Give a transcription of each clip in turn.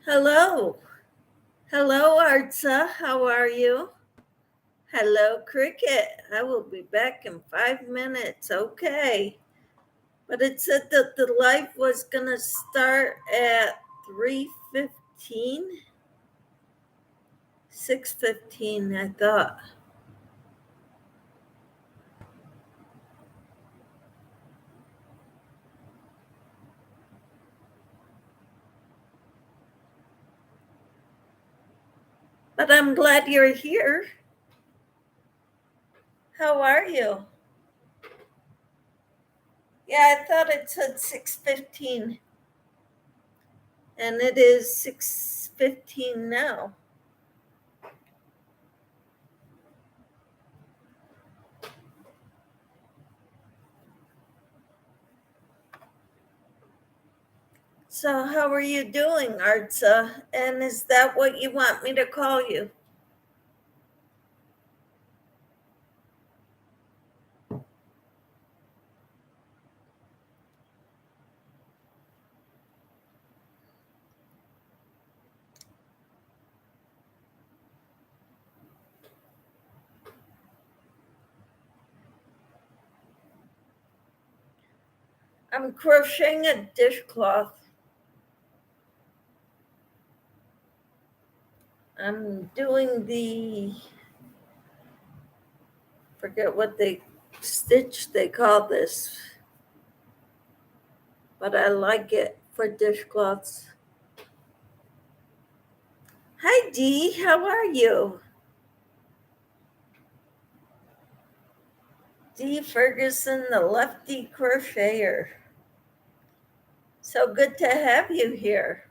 Hello. Hello, Artsa. How are you? Hello, Cricket. I will be back in 5 minutes. Okay. But it said that the live was going to start at 3:15, 6:15, I thought. But I'm glad you're here. How are you? Yeah, I thought it said 6:15. And it is 6:15 now. So, how are you doing, Artsa? And is that what you want me to call you? I'm crocheting a dishcloth. I'm doing forget what stitch they call this, but I like it for dishcloths. Hi, Dee. How are you? Dee Ferguson, the lefty crocheter. So good to have you here.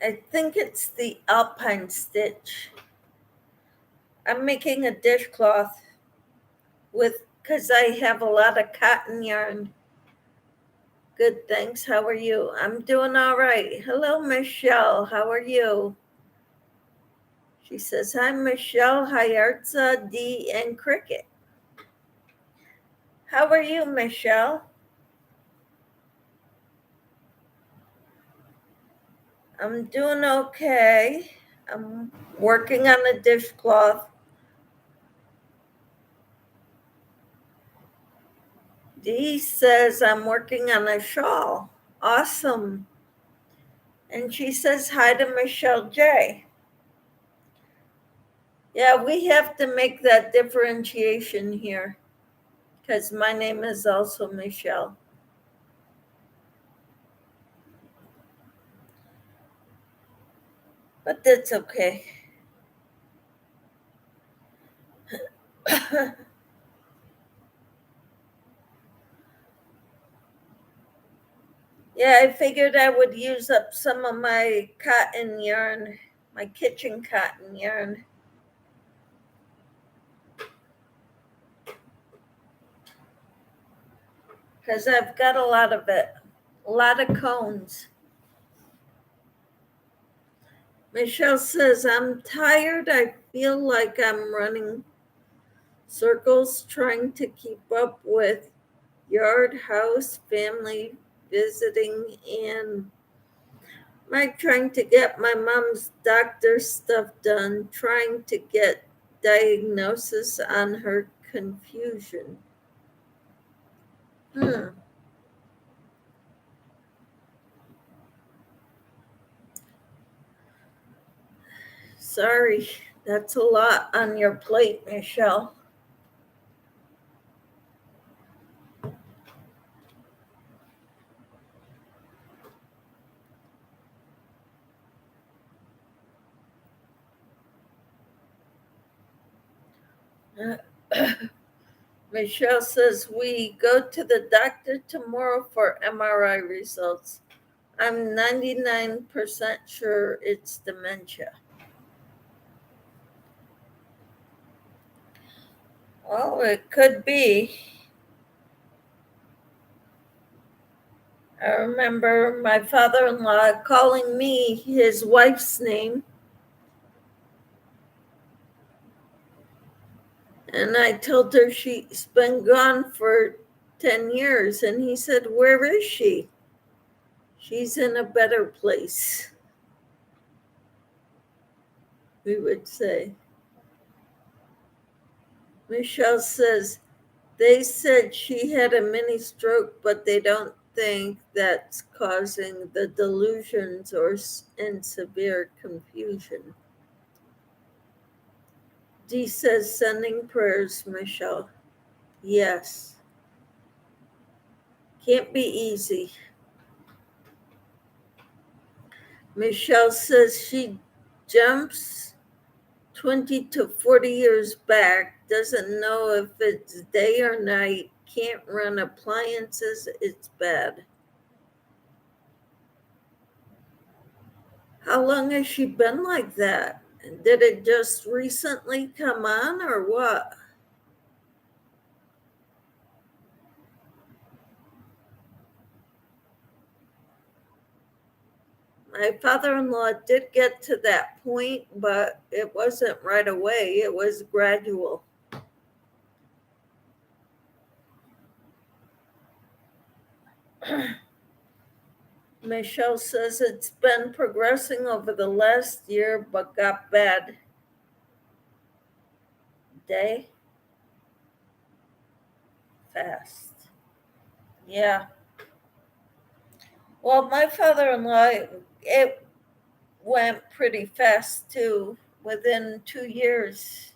I think it's the alpine stitch. I'm making a dishcloth because I have a lot of cotton yarn. Good, thanks. How are you? I'm doing all right. Hello, Michelle. How are you? She says, hi, Michelle. Hi, Artza, Dee, and Cricket. How are you, Michelle? I'm doing okay. I'm working on a dishcloth. Dee says, I'm working on a shawl. Awesome. And she says, hi to Michelle J. Yeah, we have to make that differentiation here because my name is also Michelle. But that's okay. Yeah, I figured I would use up some of my cotton yarn, my kitchen cotton yarn. Because I've got a lot of it, a lot of cones. Michelle says, I'm tired. I feel like I'm running circles trying to keep up with yard, house, family visiting, and trying to get my mom's doctor stuff done, trying to get diagnosis on her confusion. Sorry, that's a lot on your plate, Michelle. Michelle says we go to the doctor tomorrow for MRI results. I'm 99% sure it's dementia. Well, it could be. I remember my father in law calling me his wife's name. And I told her she's been gone for 10 years. And he said, where is she? She's in a better place, we would say. Michelle says, they said she had a mini stroke, but they don't think that's causing the delusions or in severe confusion. Dee says, sending prayers, Michelle. Yes. Can't be easy. Michelle says she jumps 20 to 40 years back, doesn't know if it's day or night, can't run appliances, it's bad. How long has she been like that? Did it just recently come on or what? My father-in-law did get to that point, but it wasn't right away. It was gradual. Michelle says it's been progressing over the last year, but got bad. Day? Fast. Yeah. Well, my father-in-law, it went pretty fast too, within 2 years.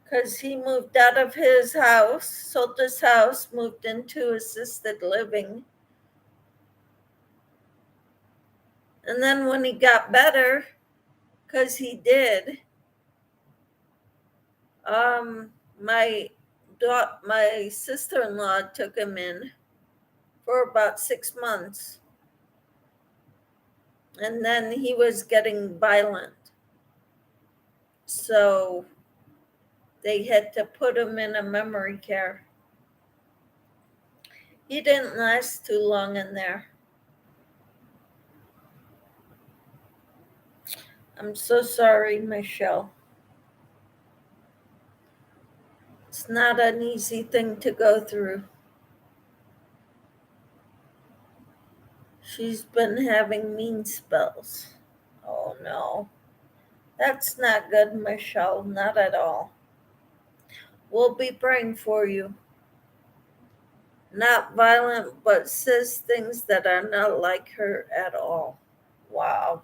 Because he moved out of his house, sold his house, moved into assisted living. And then when he got better, because he did, my sister-in-law took him in for about 6 months. And then he was getting violent. So they had to put him in a memory care. He didn't last too long in there. I'm so sorry, Michelle. It's not an easy thing to go through. She's been having mean spells. Oh no. That's not good, Michelle. Not at all. We'll be praying for you. Not violent, but says things that are not like her at all. Wow.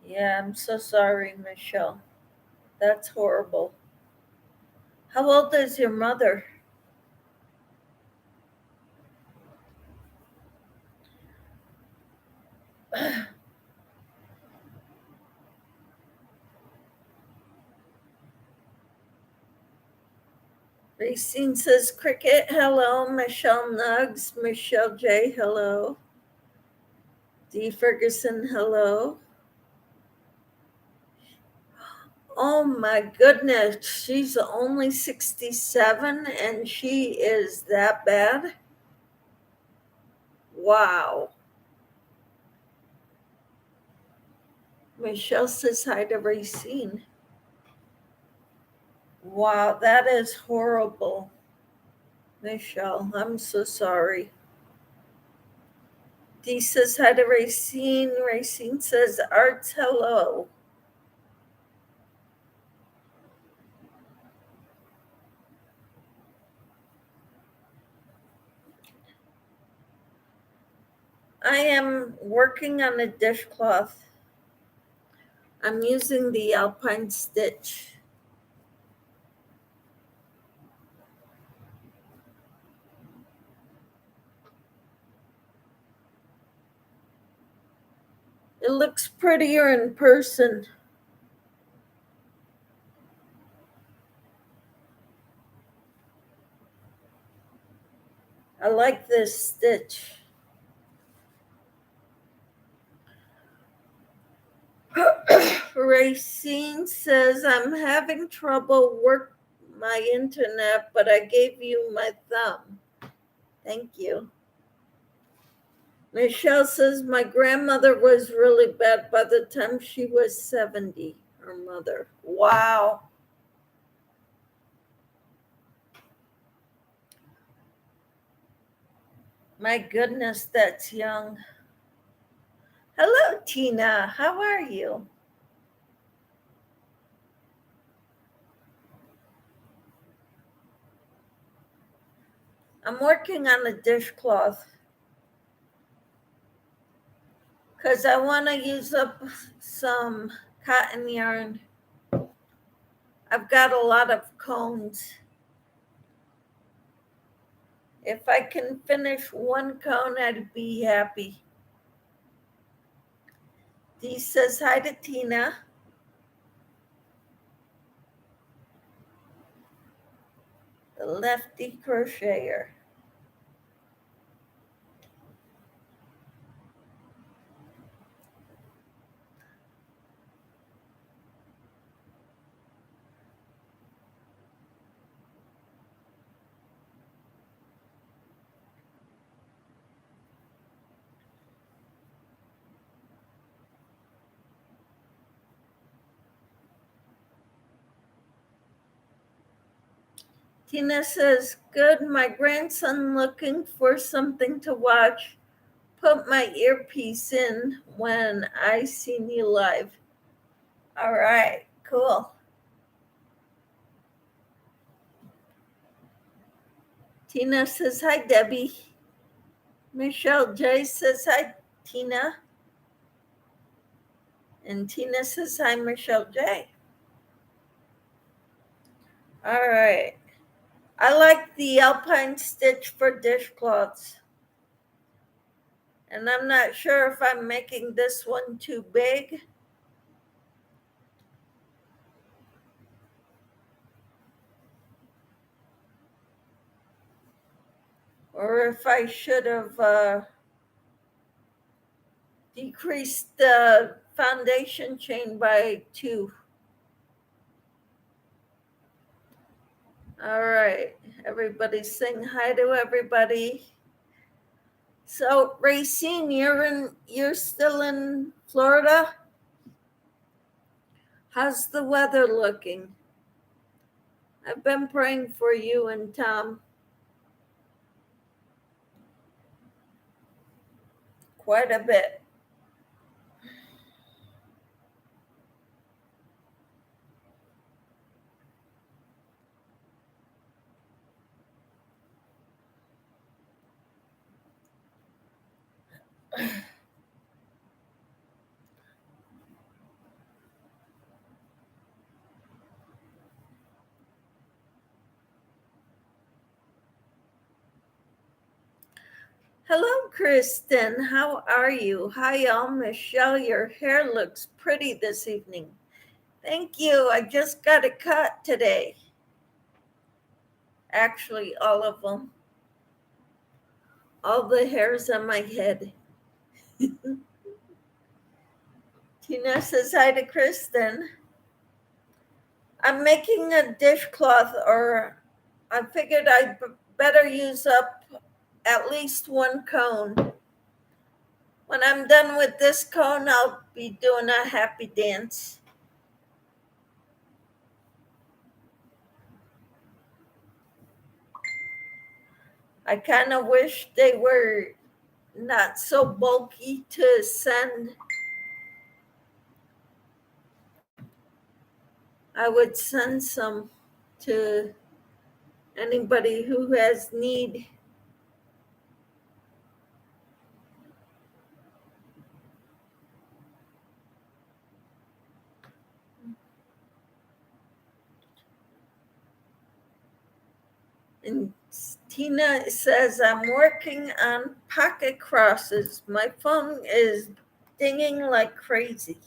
Yeah, I'm so sorry, Michelle. That's horrible. How old is your mother? Racine says, Cricket, hello. Michelle Nugs, Michelle J, hello. Dee Ferguson, hello. Oh my goodness, she's only 67 and she is that bad? Wow. Michelle says hi to Racine. Wow, that is horrible. Michelle, I'm so sorry. Dee says hi to Racine. Racine says, Arts, hello. I am working on a dishcloth. I'm using the Alpine Stitch. It looks prettier in person. I like this stitch. Racine says, I'm having trouble my internet, but I gave you my thumb. Thank you. Michelle says, my grandmother was really bad by the time she was 70, her mother. Wow. My goodness, that's young. Hello, Tina. How are you? I'm working on a dishcloth because I want to use up some cotton yarn. I've got a lot of cones. If I can finish one cone, I'd be happy. Dee says hi to Tina. The lefty crocheter. Tina says, good, my grandson looking for something to watch. Put my earpiece in when I seen you live. All right, cool. Tina says, hi, Debbie. Michelle J says, hi, Tina. And Tina says, hi, Michelle J. All right. I like the Alpine Stitch for dishcloths. And I'm not sure if I'm making this one too big. Or if I should have decreased the foundation chain by 2. All right. Everybody's saying hi to everybody. So, Racine, you're still in Florida? How's the weather looking? I've been praying for you and Tom quite a bit. Hello, Kristen. How are you? Hi, y'all. Michelle, your hair looks pretty this evening. Thank you. I just got it cut today. Actually, all of them. All the hairs on my head. Tina says hi to Kristen. I'm making a dishcloth, or I figured I'd better use up at least one cone. When I'm done with this cone, I'll be doing a happy dance. I kind of wish they were not so bulky to send. I would send some to anybody who has need. And Tina says, I'm working on pocket crosses. My phone is dinging like crazy.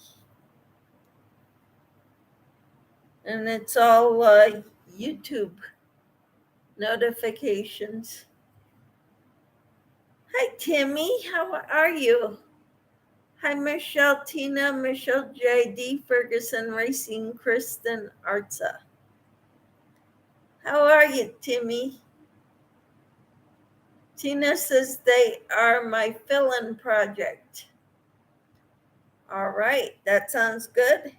And it's all YouTube notifications. Hi, Timmy. How are you? Hi, Michelle, Tina, Michelle J, D, Ferguson, Racing, Kristen, Arza. How are you, Timmy? Tina says they are my fill-in project. All right, that sounds good.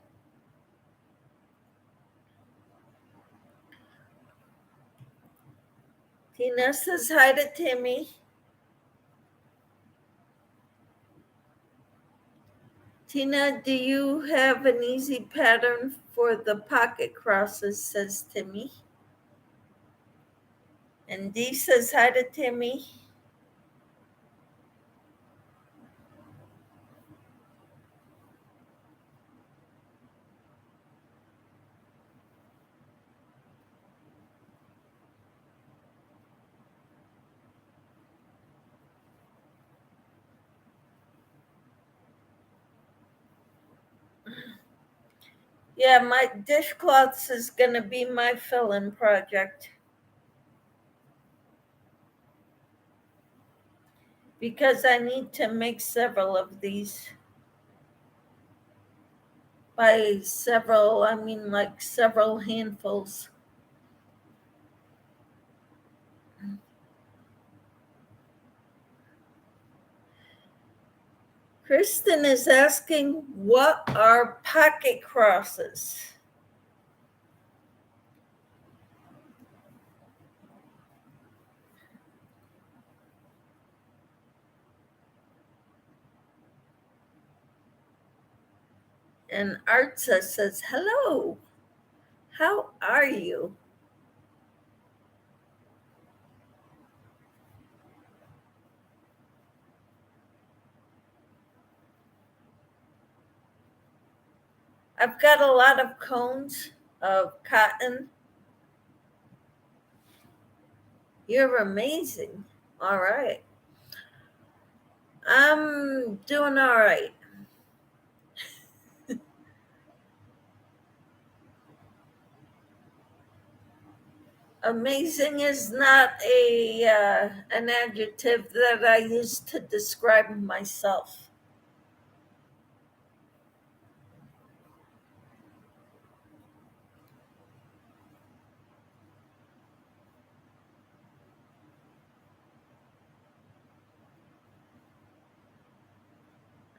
Tina says hi to Timmy. Tina, do you have an easy pattern for the pocket crosses, says Timmy. And Dee says hi to Timmy. Yeah, my dishcloths is going to be my fill-in project. Because I need to make several of these. By several, I mean like several handfuls. Kristen is asking, what are pocket crosses? And Artsa says, hello, how are you? I've got a lot of cones of cotton. You're amazing. All right. I'm doing all right. Amazing is not an adjective that I use to describe myself.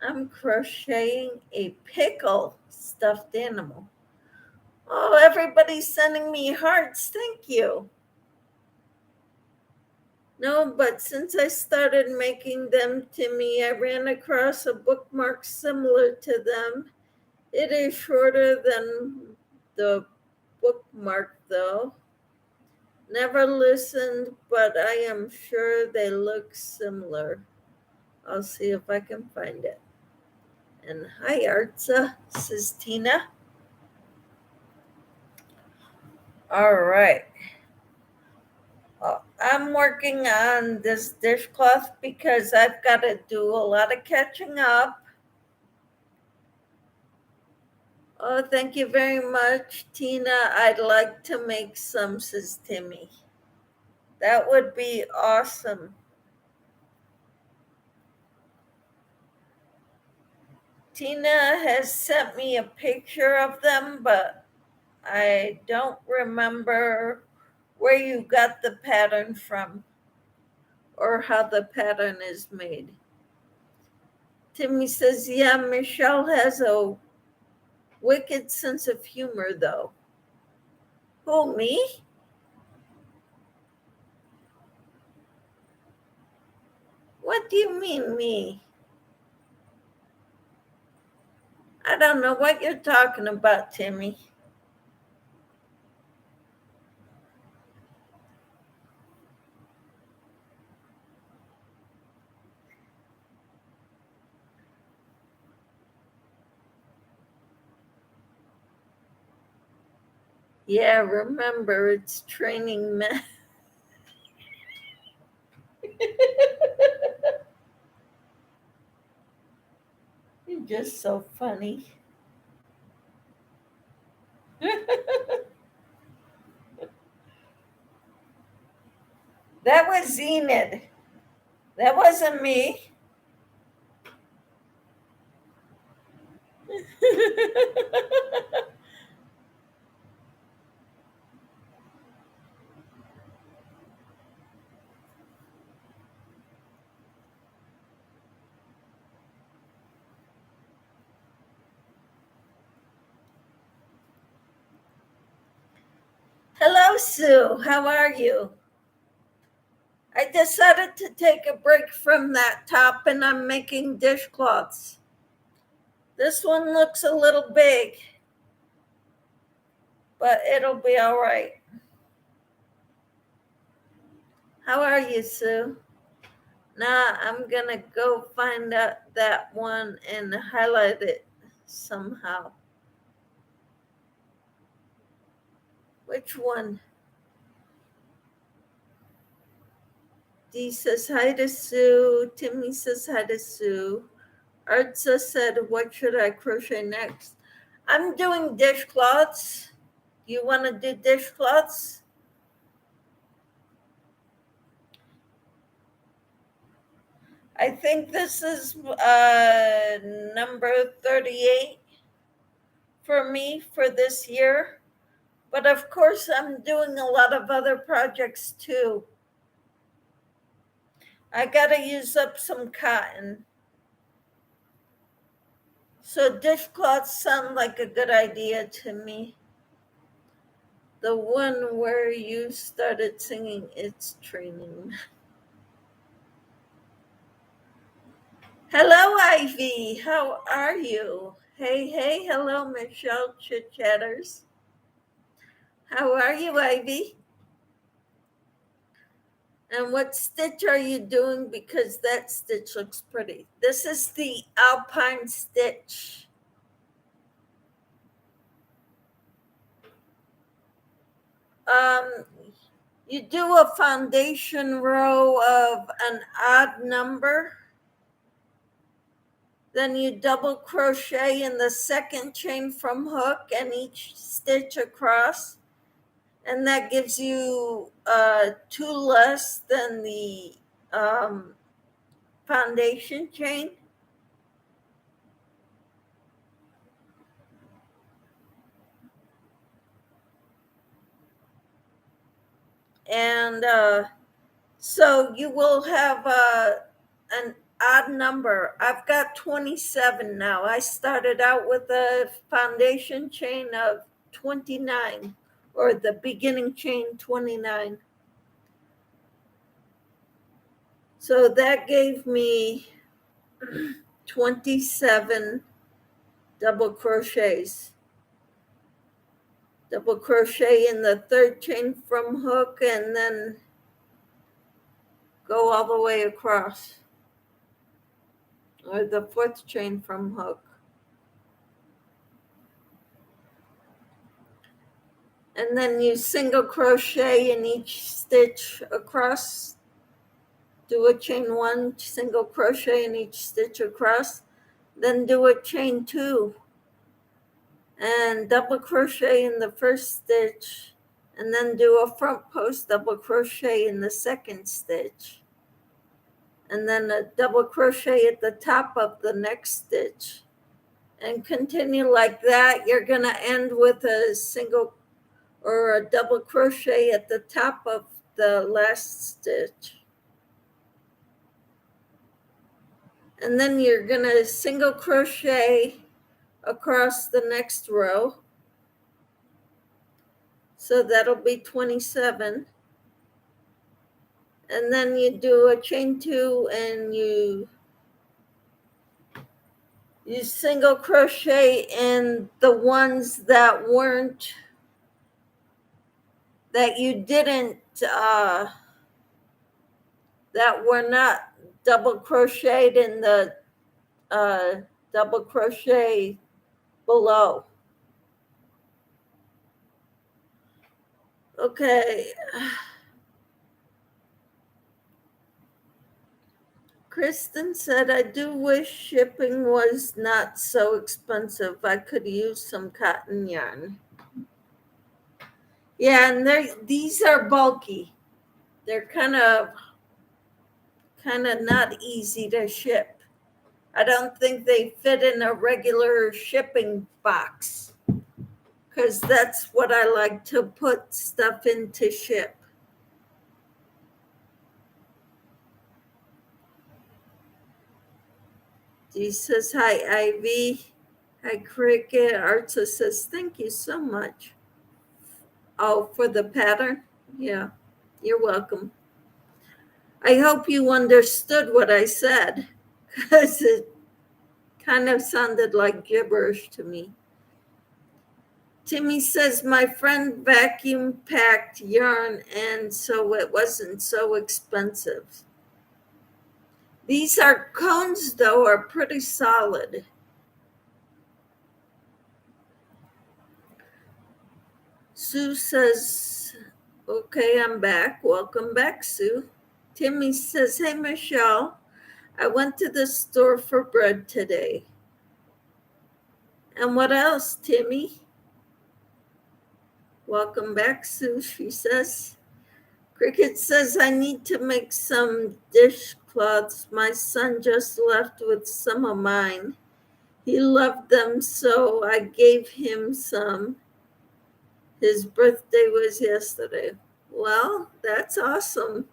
I'm crocheting a pickle stuffed animal. Oh, everybody's sending me hearts. Thank you. No, but since I started making them, Timmy, I ran across a bookmark similar to them. It is shorter than the bookmark, though. Never listened, but I am sure they look similar. I'll see if I can find it. And hi, Artsa, says Tina. All right. I'm working on this dishcloth because I've got to do a lot of catching up. Oh, thank you very much, Tina. I'd like to make some, says Timmy. That would be awesome. Tina has sent me a picture of them, but I don't remember where you got the pattern from or how the pattern is made. Timmy says, yeah, Michelle has a wicked sense of humor, though. Who, me? What do you mean, me? I don't know what you're talking about, Timmy. Yeah, remember, it's training men. You're just so funny. That was Enid. That wasn't me. Hello, Sue. How are you? I decided to take a break from that top and I'm making dishcloths. This one looks a little big, but it'll be all right. How are you, Sue? Now I'm gonna go find out that one and highlight it somehow. Which one? Dee says hi to Sue. Timmy says hi to Sue. Artsa said, what should I crochet next? I'm doing dishcloths. You want to do dishcloths? I think this is number 38 for me for this year. But of course, I'm doing a lot of other projects too. I got to use up some cotton. So dishcloths sound like a good idea to me. The one where you started singing It's Training. Hello, Ivy. How are you? Hey, hello, Michelle Chit Chatters. How are you, Ivy? And what stitch are you doing? Because that stitch looks pretty. This is the Alpine stitch. You do a foundation row of an odd number. Then you double crochet in the second chain from hook and each stitch across. And that gives you 2 less than the foundation chain. And so you will have an odd number. I've got 27 now. I started out with a foundation chain of 29, or the beginning chain 29. So that gave me 27 double crochets. Double crochet in the third chain from hook and then go all the way across, or the fourth chain from hook. And then you single crochet in each stitch across. Do a chain 1, single crochet in each stitch across, then do a chain 2 and double crochet in the first stitch, and then do a front post double crochet in the second stitch, and then a double crochet at the top of the next stitch, and continue like that. You're going to end with a single or a double crochet at the top of the last stitch. And then you're going to single crochet across the next row. So that'll be 27. And then you do a chain 2 and you single crochet in the ones that weren't, that you didn't, that were not double crocheted in the double crochet below. Okay. Kristen said, I do wish shipping was not so expensive. I could use some cotton yarn. Yeah, and these are bulky. They're kind of not easy to ship. I don't think they fit in a regular shipping box, because that's what I like to put stuff in to ship. Dee says, hi, Ivy. Hi, Cricket. Artsa says, thank you so much. Oh, for the pattern? Yeah, you're welcome. I hope you understood what I said because it kind of sounded like gibberish to me. Timmy says my friend vacuum packed yarn and so it wasn't so expensive. These are cones though are pretty solid. Sue says, okay, I'm back. Welcome back, Sue. Timmy says, hey, Michelle, I went to the store for bread today. And what else, Timmy? Welcome back, Sue, she says. Cricket says, I need to make some dishcloths. My son just left with some of mine. He loved them, so I gave him some. His birthday was yesterday. Well, that's awesome.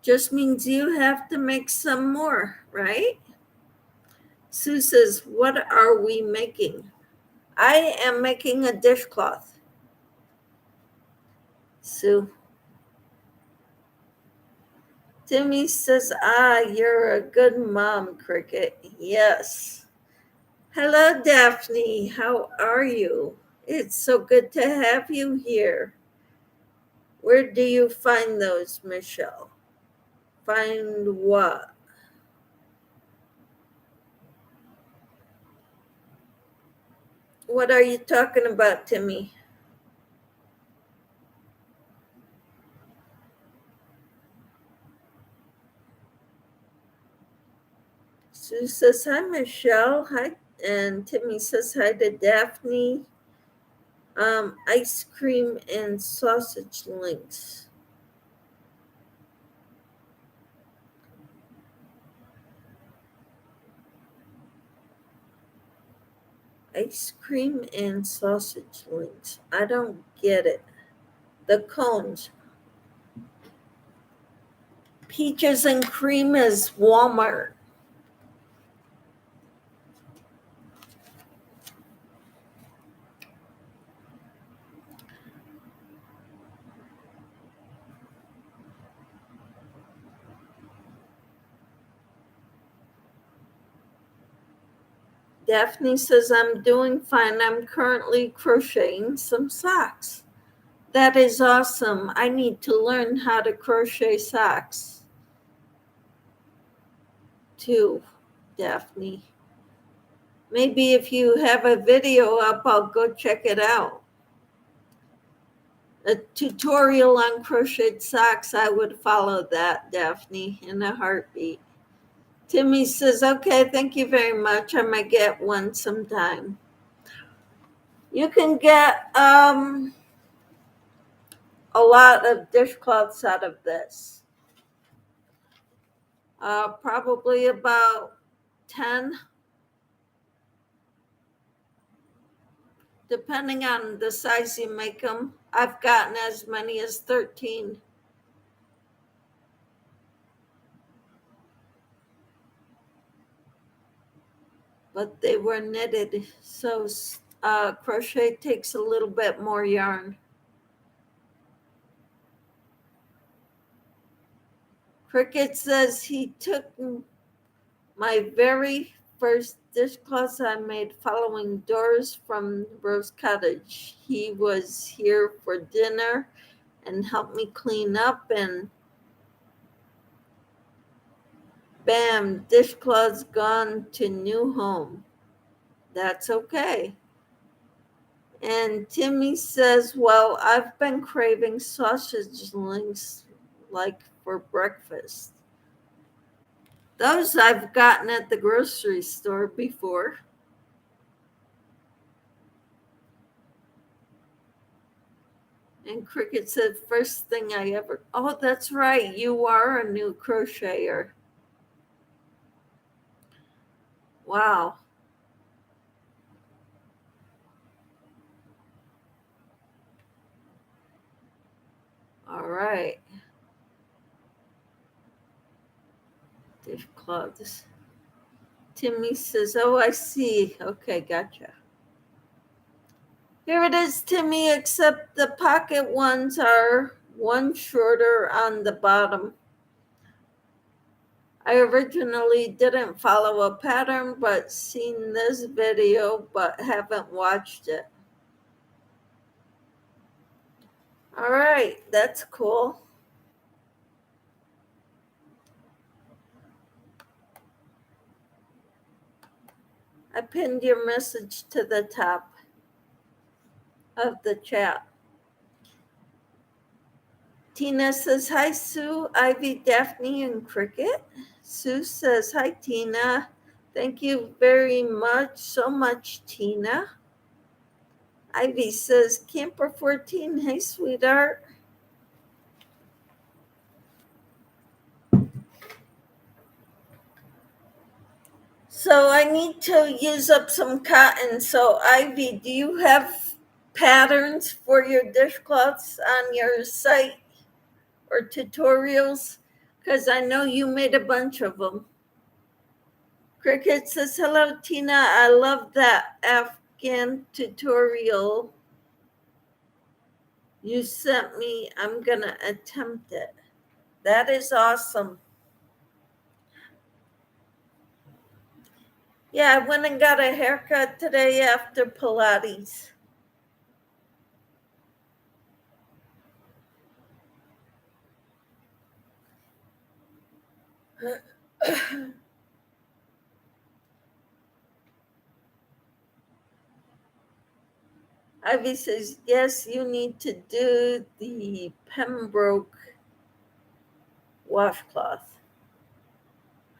Just means you have to make some more, right? Sue says, what are we making? I am making a dishcloth. Sue. Timmy says, you're a good mom, Cricket. Yes. Hello, Daphne. How are you? It's so good to have you here. Where do you find those, Michelle? Find what? What are you talking about, Timmy? Sue says, hi, Michelle. Hi. And Timmy says, hi to Daphne. Ice cream and sausage links. Ice cream and sausage links. I don't get it. The cones. Peaches and cream is Walmart. Daphne says, I'm doing fine. I'm currently crocheting some socks. That is awesome. I need to learn how to crochet socks too, Daphne. Maybe if you have a video up, I'll go check it out. A tutorial on crocheted socks, I would follow that, Daphne, in a heartbeat. Timmy says, okay, thank you very much. I might get one sometime. You can get a lot of dishcloths out of this. Probably about 10, depending on the size you make them. I've gotten as many as 13. But they were knitted, so crochet takes a little bit more yarn. Cricket says he took my very first dishcloth I made following Doris from Rose Cottage. He was here for dinner and helped me clean up, and bam, dishcloth's gone to new home. That's okay. And Timmy says, well, I've been craving sausage links like for breakfast. Those I've gotten at the grocery store before. And Cricket said, first thing I ever. Oh, that's right. You are a new crocheter. Wow. All right. Dishcloths. Timmy says, oh, I see. Okay, gotcha. Here it is, Timmy, except the pocket ones are one shorter on the bottom. I originally didn't follow a pattern, but seen this video, but haven't watched it. All right, that's cool. I pinned your message to the top of the chat. Tina says, hi, Sue, Ivy, Daphne, and Cricket. Sue says, hi, Tina. Thank you very much, so much, Tina. Ivy says, Camper 14, hey, sweetheart. So I need to use up some cotton. So Ivy, do you have patterns for your dishcloths on your site or tutorials? Because I know you made a bunch of them. Cricket says, hello, Tina. I love that Afghan tutorial you sent me. I'm going to attempt it. That is awesome. Yeah, I went and got a haircut today after Pilates. Ivy says, yes, you need to do the Pembroke washcloth.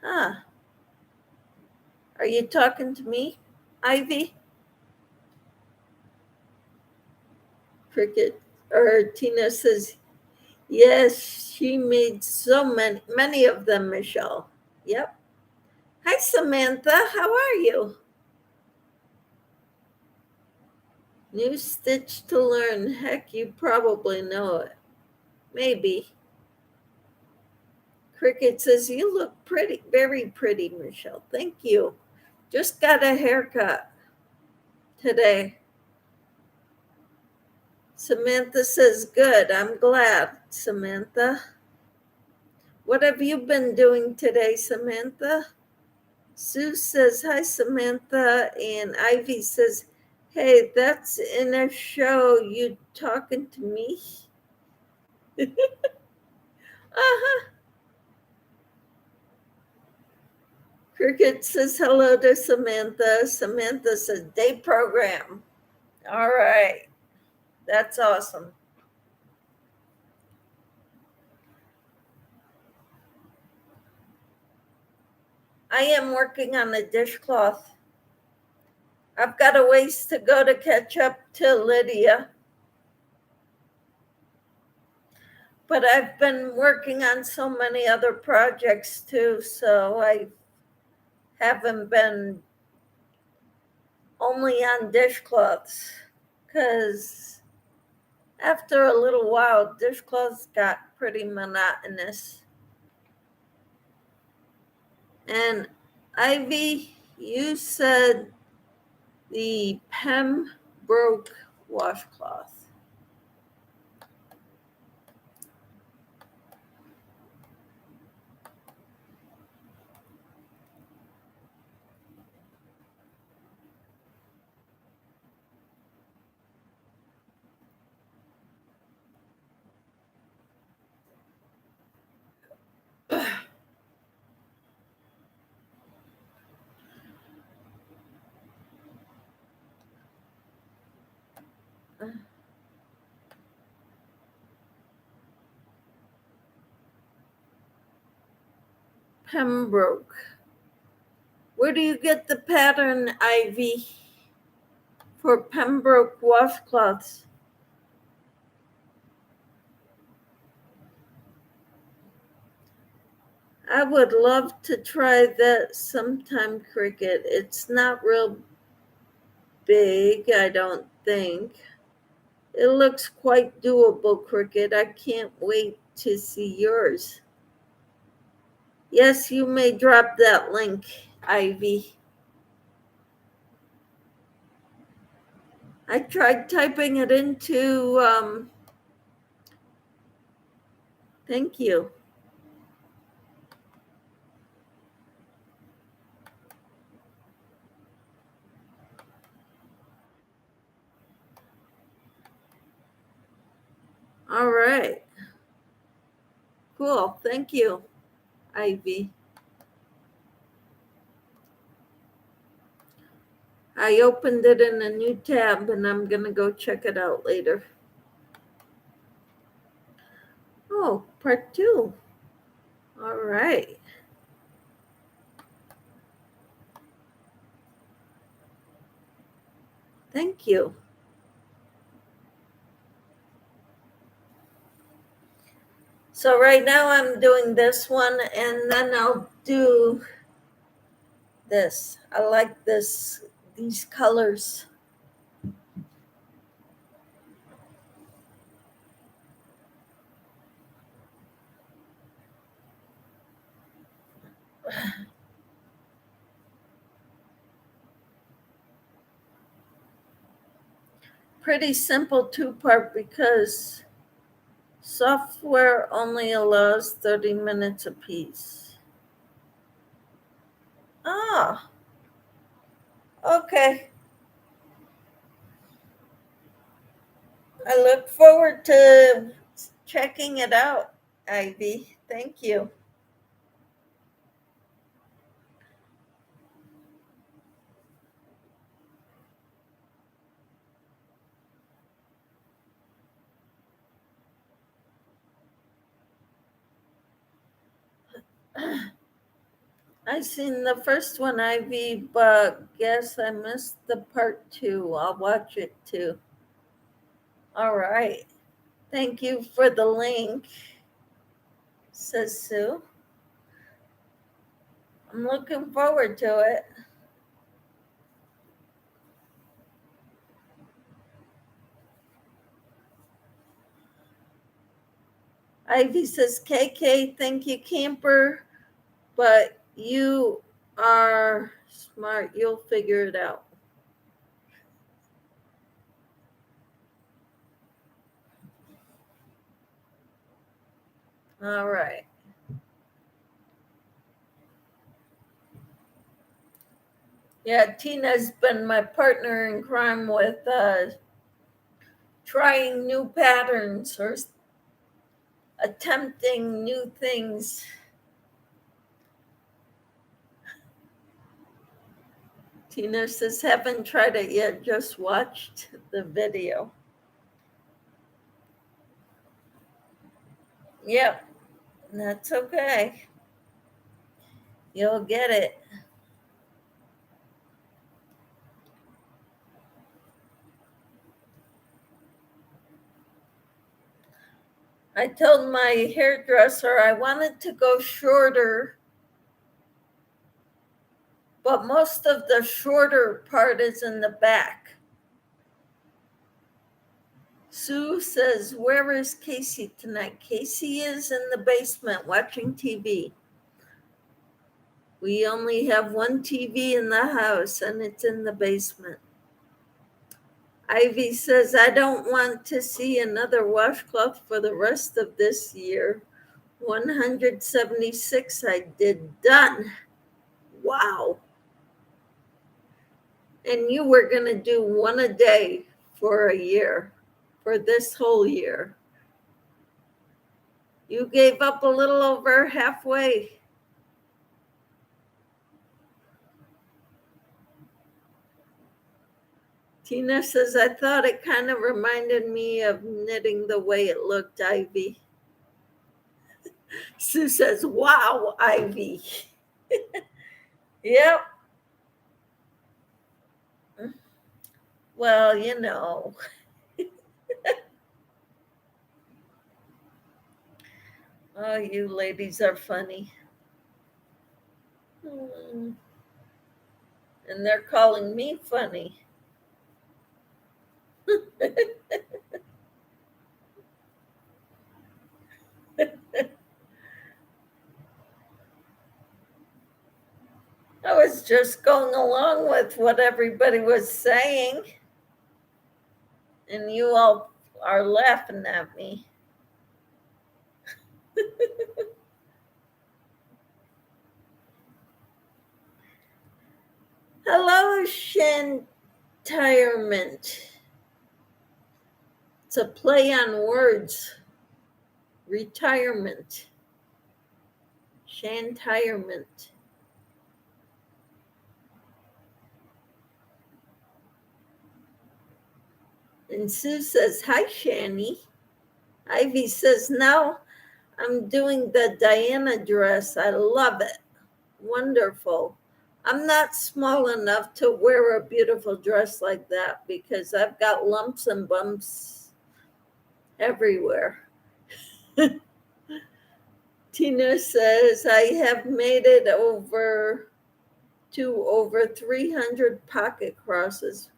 Huh. Are you talking to me, Ivy? Cricket or Tina says, yes, she made so many of them, Michelle. Yep. Hi, Samantha. How are you? New stitch to learn. Heck, you probably know it. Maybe. Cricket says, you look pretty, very pretty, Michelle. Thank you. Just got a haircut today. Samantha says, good. I'm glad, Samantha. What have you been doing today, Samantha? Sue says, hi, Samantha. And Ivy says, hey, that's in a show. You talking to me? Uh-huh. Cricket says hello to Samantha. Samantha says, day program. All right. That's awesome. I am working on a dishcloth. I've got a ways to go to catch up to Lydia. But I've been working on so many other projects too, so I haven't been only on dishcloths, because after a little while, dishcloths got pretty monotonous. And Ivy, you said the Pembroke washcloth. Pembroke. Where do you get the pattern, Ivy, for Pembroke washcloths? I would love to try that sometime, Cricket. It's not real big, I don't think. It looks quite doable, Cricket. I can't wait to see yours. Yes, you may drop that link, Ivy. I tried typing it into, thank you. All right. Cool. Thank you, Ivy. I opened it in a new tab and I'm going to go check it out later. Oh, part 2. All right. Thank you. So right now I'm doing this one and then I'll do this. I like these colors. Pretty simple 2-part because software only allows 30 minutes apiece. Ah, okay. I look forward to checking it out, Ivy. Thank you. I seen the first one, Ivy, but guess I missed the part 2. I'll watch it too. All right. Thank you for the link, says Sue. I'm looking forward to it. Ivy says, KK, thank you, camper, but you are smart. You'll figure it out. All right. Yeah, Tina's been my partner in crime with trying new patterns or attempting new things. Tina says, haven't tried it yet, just watched the video. Yep, that's okay. You'll get it. I told my hairdresser I wanted to go shorter, but most of the shorter part is in the back. Sue says, where is Casey tonight? Casey is in the basement watching TV. We only have one TV in the house and it's in the basement. Ivy says, I don't want to see another washcloth for the rest of this year. 176 I did. Done. Wow. And you were going to do one a day for a year, for this whole year. You gave up a little over halfway. Tina says, I thought it kind of reminded me of knitting the way it looked, Ivy. Sue says, wow, Ivy. Yep. Well, you know. Oh, you ladies are funny. And they're calling me funny. I was just going along with what everybody was saying. And you all are laughing at me. Hello, Shantirement. It's a play on words. Retirement. Shantirement. And Sue says, hi, Shani. Ivy says, now I'm doing the Diana dress. I love it. Wonderful. I'm not small enough to wear a beautiful dress like that because I've got lumps and bumps everywhere. Tina says, I have made it over 300 pocket crosses,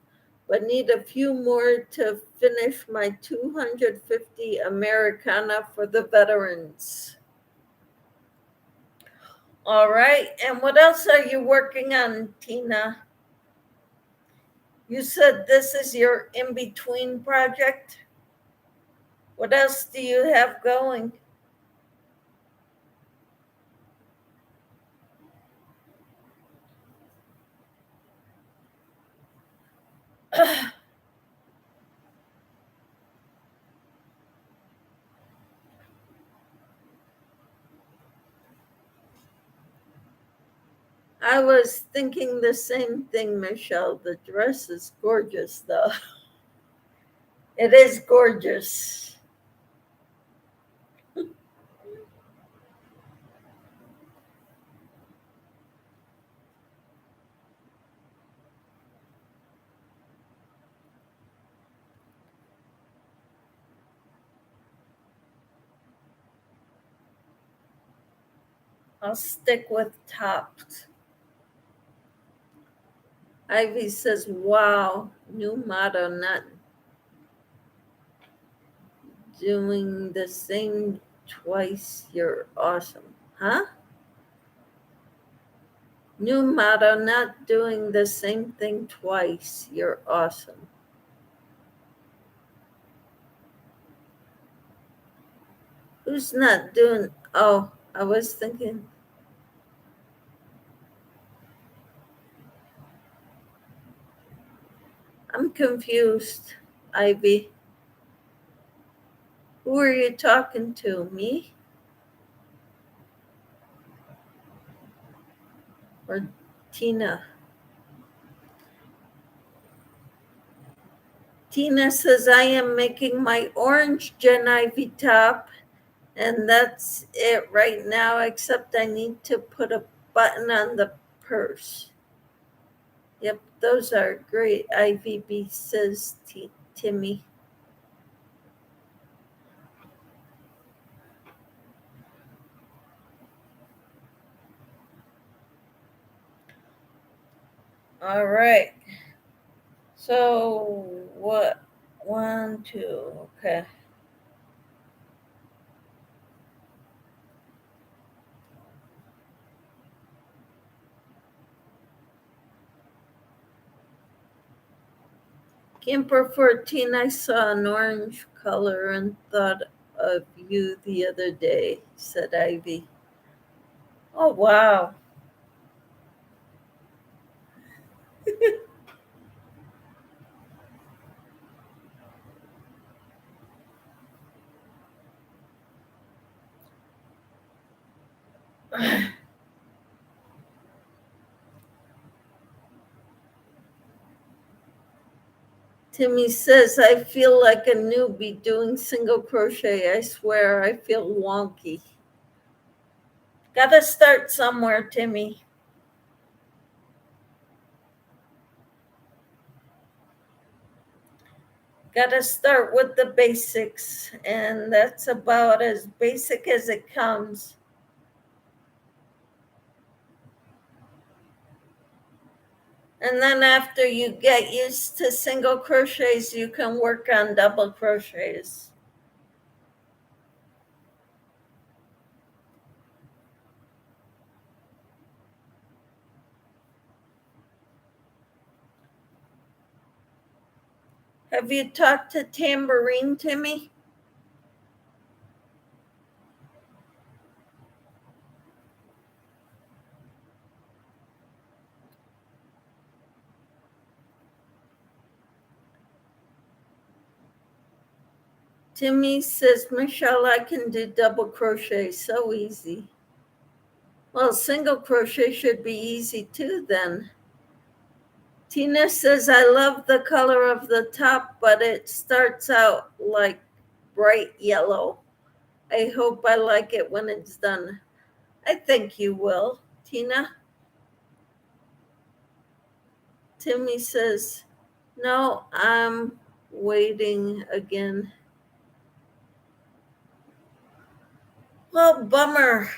but need a few more to finish my 250 Americana for the veterans. All right. And what else are you working on, Tina? You said this is your in-between project. What else do you have going? I was thinking the same thing, Michelle. The dress is gorgeous, though. It is gorgeous. I'll stick with tops. Ivy says, wow, new motto, not doing the same twice. You're awesome. Huh? New motto, not doing the same thing twice. You're awesome. Who's not doing? Oh, I was thinking. I'm confused, Ivy. Who are you talking to? Me? Or Tina? Tina says, I am making my orange Gen Ivy top, and that's it right now, except I need to put a button on the purse. Yep, those are great, Ivy B says Timmy. All right. So what? 1, 2, okay. Camper 14, I saw an orange color and thought of you the other day, said Ivy. Oh, wow. Timmy says, I feel like a newbie doing single crochet. I swear I feel wonky. Gotta start somewhere, Timmy. Gotta start with the basics, and that's about as basic as it comes. And then after you get used to single crochets, you can work on double crochets. Have you talked to Tambourine, Timmy? Timmy says, Michelle, I can do double crochet so easy. Well, single crochet should be easy too then. Tina says, I love the color of the top, but it starts out like bright yellow. I hope I like it when it's done. I think you will, Tina. Timmy says, no, I'm waiting again. Well, bummer.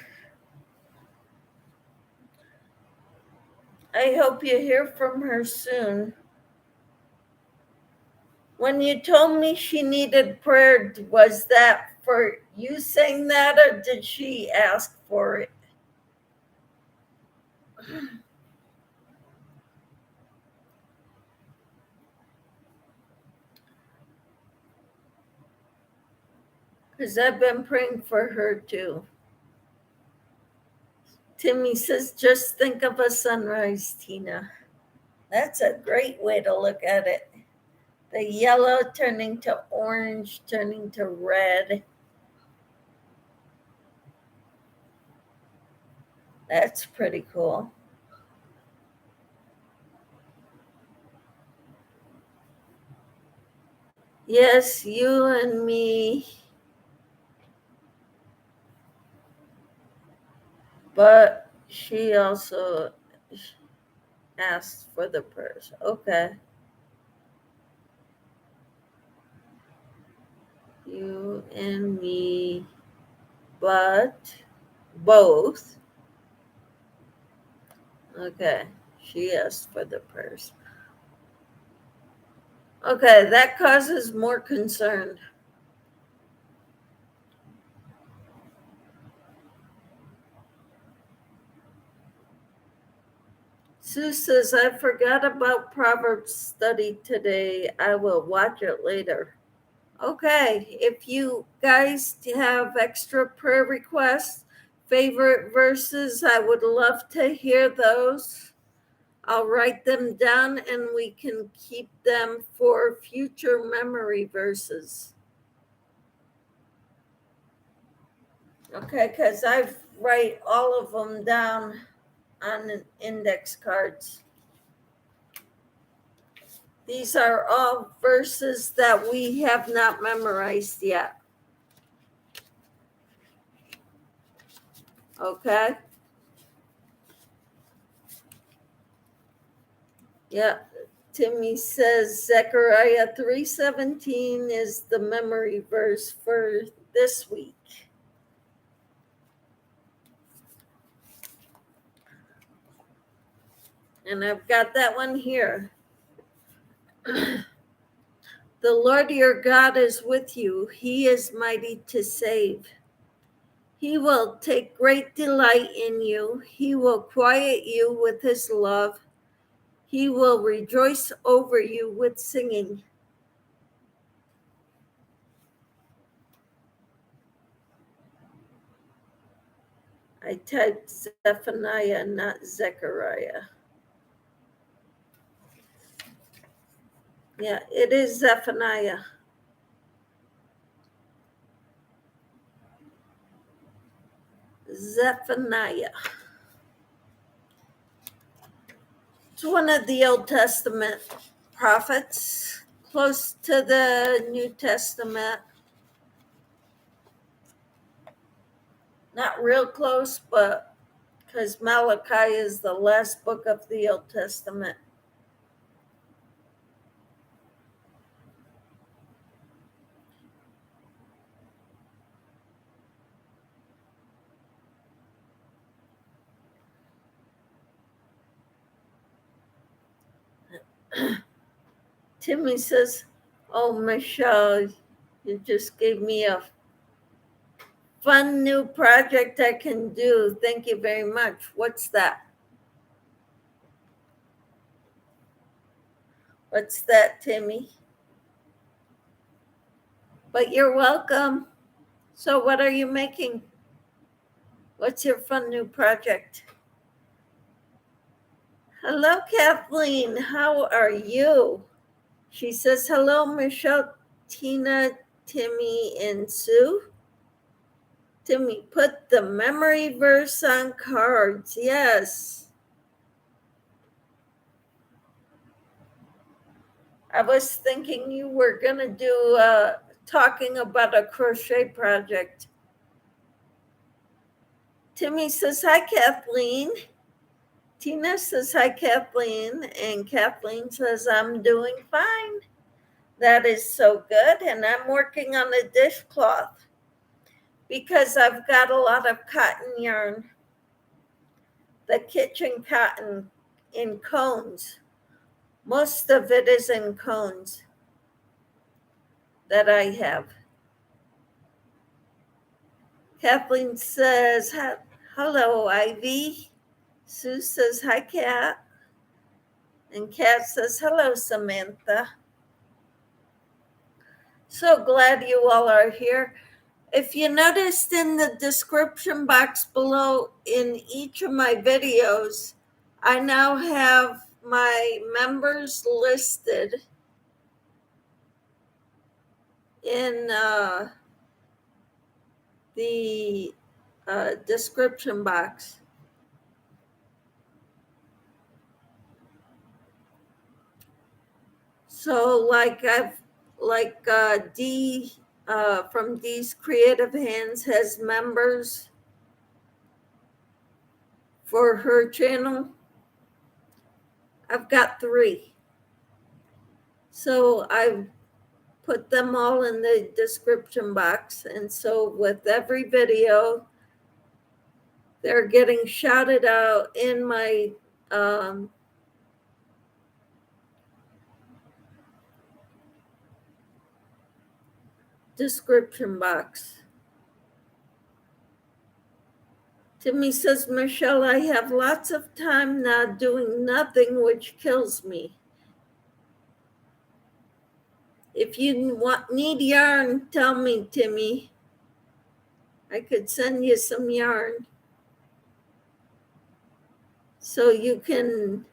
I hope you hear from her soon. When you told me she needed prayer, was that for you saying that, or did she ask for it? Because I've been praying for her too. Timmy says, just think of a sunrise, Tina. That's a great way to look at it. The yellow turning to orange, turning to red. That's pretty cool. Yes, you and me. But she also asked for the purse. Okay. You and me, but both. Okay. She asked for the purse. Okay, that causes more concern. Sue says, I forgot about Proverbs study today. I will watch it later. Okay, if you guys have extra prayer requests, favorite verses, I would love to hear those. I'll write them down and we can keep them for future memory verses. Okay, because I write all of them down on index cards. These are all verses that we have not memorized yet. Okay? Yeah. Timmy says Zechariah 3:17 is the memory verse for this week. And I've got that one here. The Lord your God is with you. He is mighty to save. He will take great delight in you. He will quiet you with his love. He will rejoice over you with singing. I typed Zephaniah, not Zechariah. Yeah, it is Zephaniah. Zephaniah. It's one of the Old Testament prophets, close to the New Testament. Not real close, but because Malachi is the last book of the Old Testament. Timmy says, oh, Michelle, you just gave me a fun new project I can do. Thank you very much. What's that? What's that, Timmy? But you're welcome. So what are you making? What's your fun new project? Hello, Kathleen. How are you? She says, hello, Michelle, Tina, Timmy, and Sue. Timmy, put the memory verse on cards. Yes. I was thinking you were going to do talking about a crochet project. Timmy says, hi, Kathleen. Tina says, hi, Kathleen. And Kathleen says, I'm doing fine. That is so good. And I'm working on a dishcloth because I've got a lot of cotton yarn, the kitchen cotton in cones. Most of it is in cones that I have. Kathleen says, hello, Ivy. Sue says, hi, Kat. And Kat says, hello, Samantha. So glad you all are here. If you noticed in the description box below in each of my videos, I now have my members listed in the description box. So Dee from Dee's Creative Hands has members for her channel. I've got 3. So I've put them all in the description box. And so with every video, they're getting shouted out in my description box. Timmy says, Michelle, I have lots of time now doing nothing, which kills me. If you need yarn, tell me, Timmy. I could send you some yarn so you can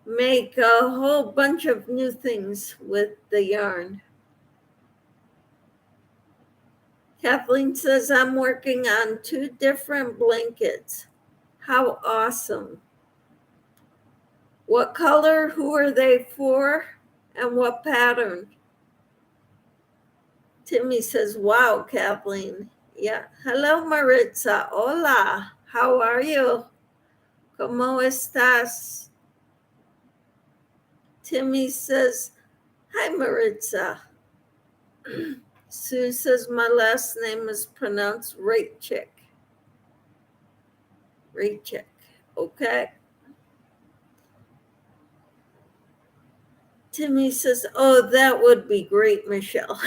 make a whole bunch of new things with the yarn. Kathleen says, I'm working on 2 different blankets. How awesome. What color? Who are they for? And what pattern? Timmy says, wow, Kathleen. Yeah. Hello, Maritza. Hola. How are you? ¿Cómo estás? Timmy says, hi, Maritza. Sue says, my last name is pronounced Recek. Recek. Okay. Timmy says, oh, that would be great, Michelle.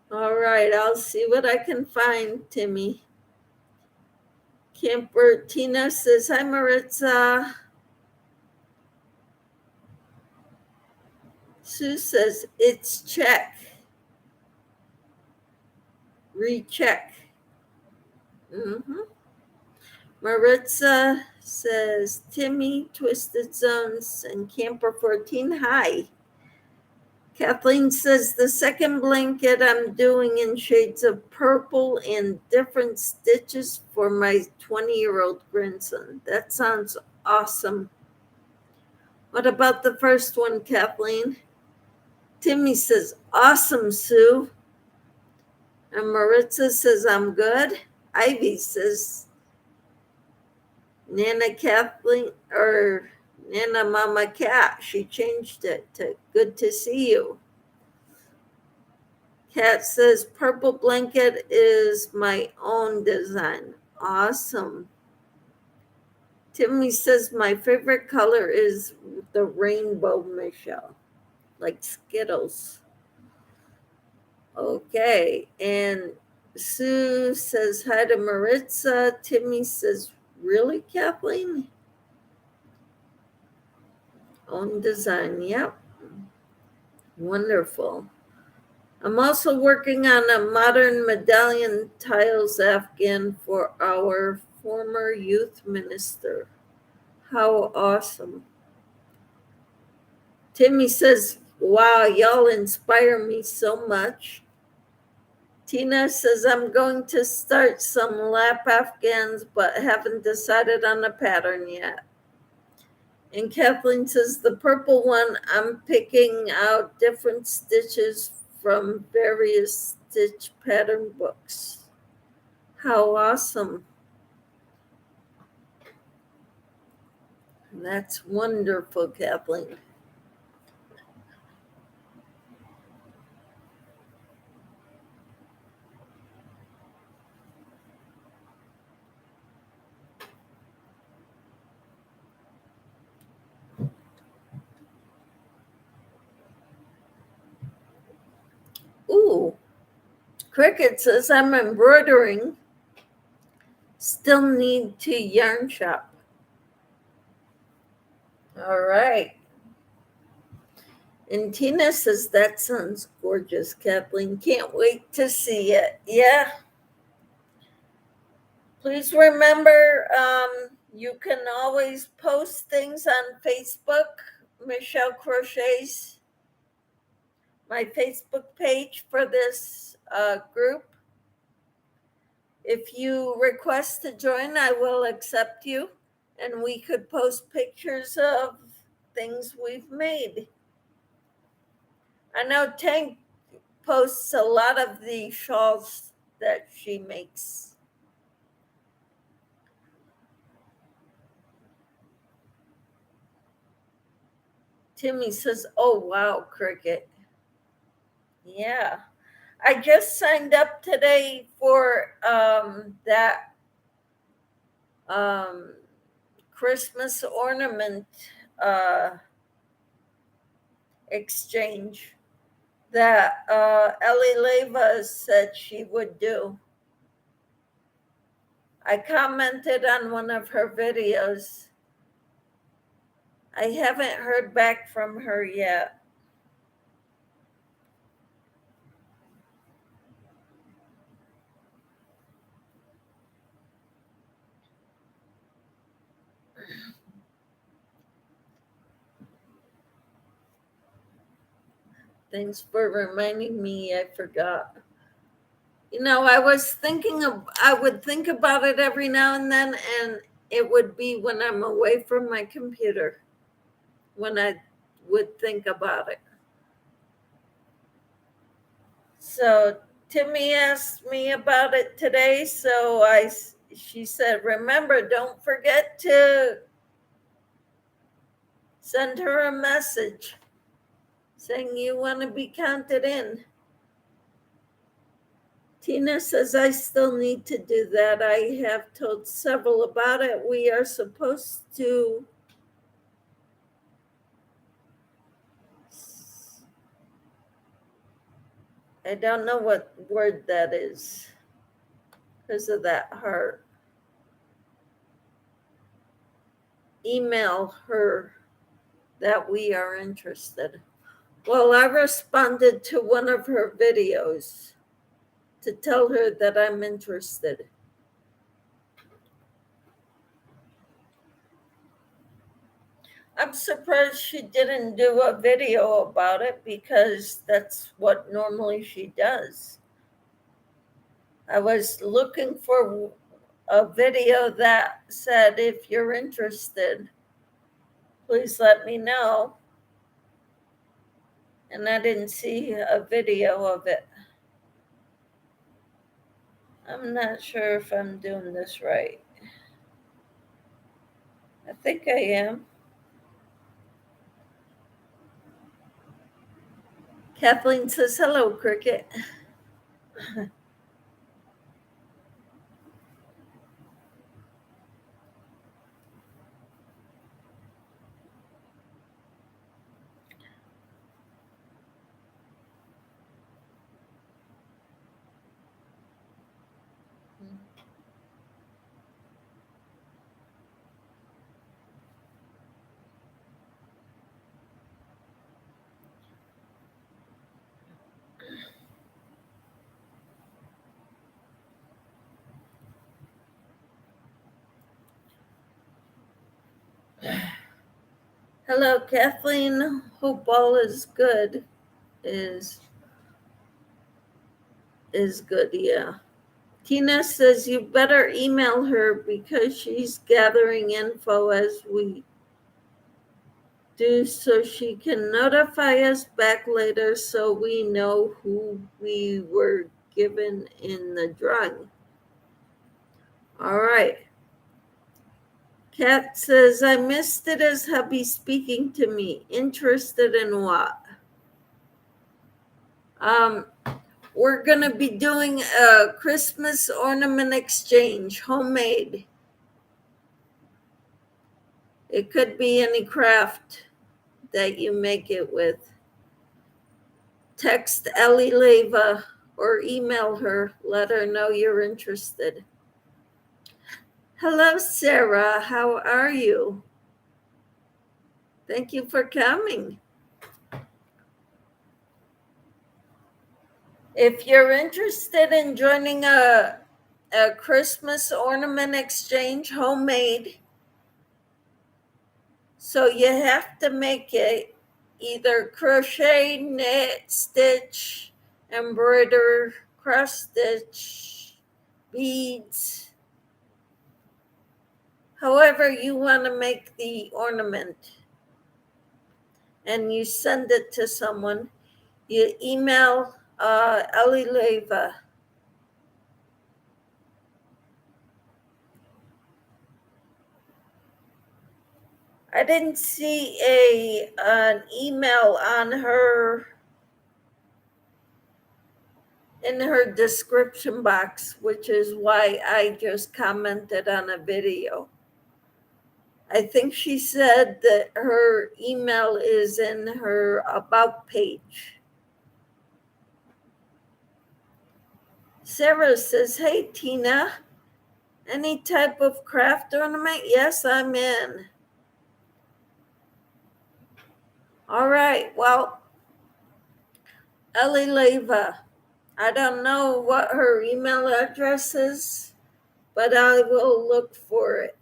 All right, I'll see what I can find, Timmy. Camper Tina says, hi, Maritza. Sue says, it's check. Recheck. Maritza says, Timmy, Twisted Zones, and Camper 14, hi. Kathleen says, the second blanket I'm doing in shades of purple and different stitches for my 20-year-old grandson. That sounds awesome. What about the first one, Kathleen? Timmy says, awesome, Sue. And Maritza says, I'm good. Ivy says, Nana Kathleen, or Nana Mama Cat. She changed it to good to see you. Kat says, purple blanket is my own design. Awesome. Timmy says, my favorite color is the rainbow, Michelle, like Skittles. Okay. And Sue says, hi to Maritza. Timmy says, really, Kathleen? Own design, yep. Wonderful. I'm also working on a modern medallion tiles afghan for our former youth minister. How awesome. Timmy says, wow, y'all inspire me so much. Tina says, I'm going to start some lap afghans, but haven't decided on a pattern yet. And Kathleen says, the purple one, I'm picking out different stitches from various stitch pattern books. How awesome. That's wonderful, Kathleen. Ooh, Cricket says, I'm embroidering. Still need to yarn shop. All right. And Tina says, that sounds gorgeous, Kathleen. Can't wait to see it. Yeah. Please remember, you can always post things on Facebook, Michelle Crochets, my Facebook page for this group. If you request to join, I will accept you, and we could post pictures of things we've made. I know Tank posts a lot of the shawls that she makes. Timmy says, oh, wow, Cricket. Yeah. I just signed up today for that Christmas ornament exchange that Ellie Leva said she would do. I commented on one of her videos. I haven't heard back from her yet. Thanks for reminding me. I forgot. You know, I would think about it every now and then, and it would be when I'm away from my computer when I would think about it. So Timmy asked me about it today, so she said, remember, don't forget to send her a message saying you want to be counted in. Tina says, I still need to do that. I have told several about it. We are supposed to I don't know what word that is because of that heart. Email her that we are interested. Well, I responded to one of her videos to tell her that I'm interested. I'm surprised she didn't do a video about it because that's what normally she does. I was looking for a video that said, if you're interested, please let me know. And I didn't see a video of it. I'm not sure if I'm doing this right. I think I am. Kathleen says, hello, Cricket. Hello, Kathleen. Hope all is good. Is good, yeah. Tina says you better email her because she's gathering info as we do so she can notify us back later so we know who we were given in the drawing. All right. Kat says, I missed it as hubby speaking to me. Interested in what? We're going to be doing a Christmas ornament exchange, homemade. It could be any craft that you make it with. Text Ellie Leva or email her. Let her know you're interested. Hello, Sarah. How are you? Thank you for coming. If you're interested in joining a Christmas ornament exchange, homemade, so you have to make it either crochet, knit, stitch, embroider, cross stitch, beads, however you want to make the ornament, and you send it to someone. You email Ellie Leva. I didn't see an email on her in her description box, which is why I just commented on a video. I think she said that her email is in her about page. Sarah says, hey, Tina, any type of craft ornament? Yes, I'm in. All right, well, Ellie Leva, I don't know what her email address is, but I will look for it.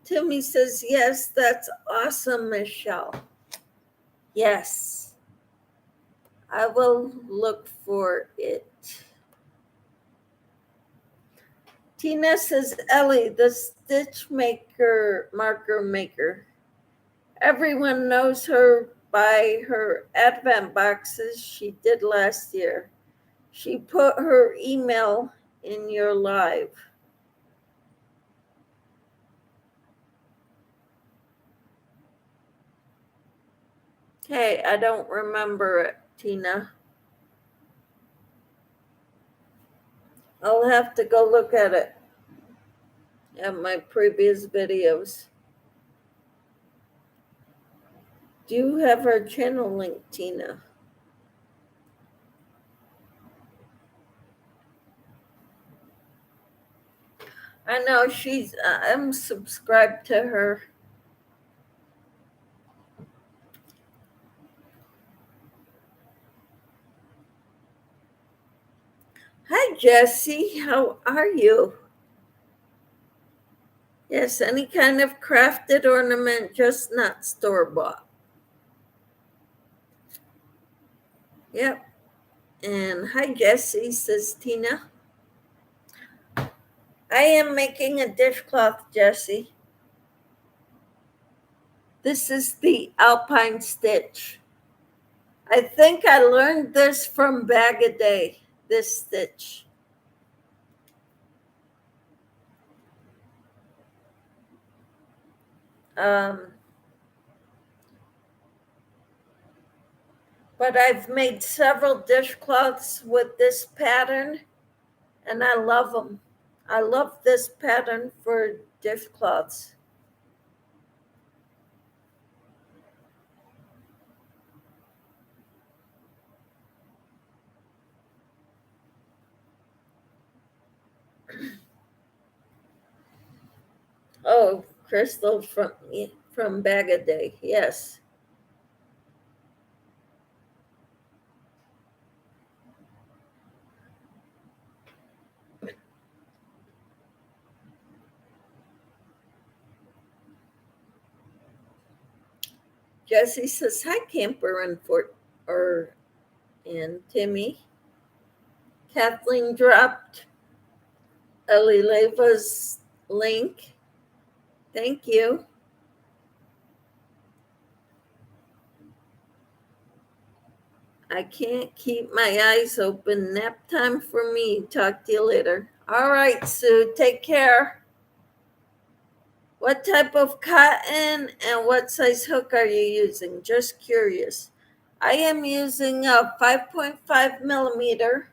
Timmy says, yes, that's awesome, Michelle. Yes, I will look for it. Tina says, Ellie, the stitch maker, marker maker. Everyone knows her by her advent boxes she did last year. She put her email in your live. Okay, I don't remember it, Tina. I'll have to go look at it at my previous videos. Do you have her channel link, Tina? I know I'm subscribed to her. Hi, Jessie. How are you? Yes, any kind of crafted ornament, just not store-bought. Yep. And hi, Jessie, says Tina. I am making a dishcloth, Jessie. This is the Alpine Stitch. I think I learned this from Bag a Day, this stitch. But I've made several dishcloths with this pattern, and I love them. I love this pattern for dishcloths. Oh, Crystal from Bag a Day, yes. Jesse says, hi, Camper and Timmy. Kathleen dropped Elileva's link. Thank you. I can't keep my eyes open. Nap time for me. Talk to you later. All right, Sue. Take care. What type of cotton and what size hook are you using? Just curious. I am using a 5.5 millimeter,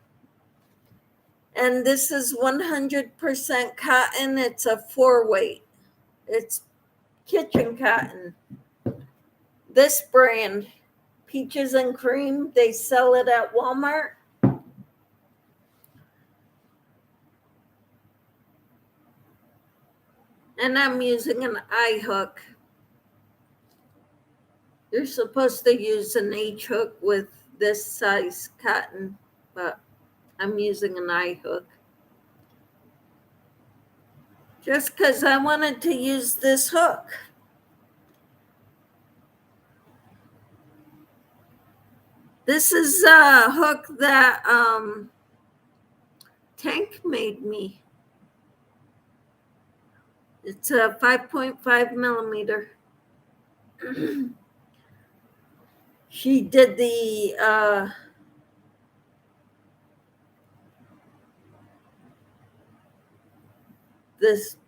and this is 100% cotton. It's a 4-weight. It's kitchen cotton. This brand, Peaches and Cream, they sell it at Walmart. And I'm using an eye hook. You're supposed to use an H hook with this size cotton, but I'm using an eye hook. Just because I wanted to use this hook. This is a hook that Tank made me. It's a 5.5 millimeter. She did the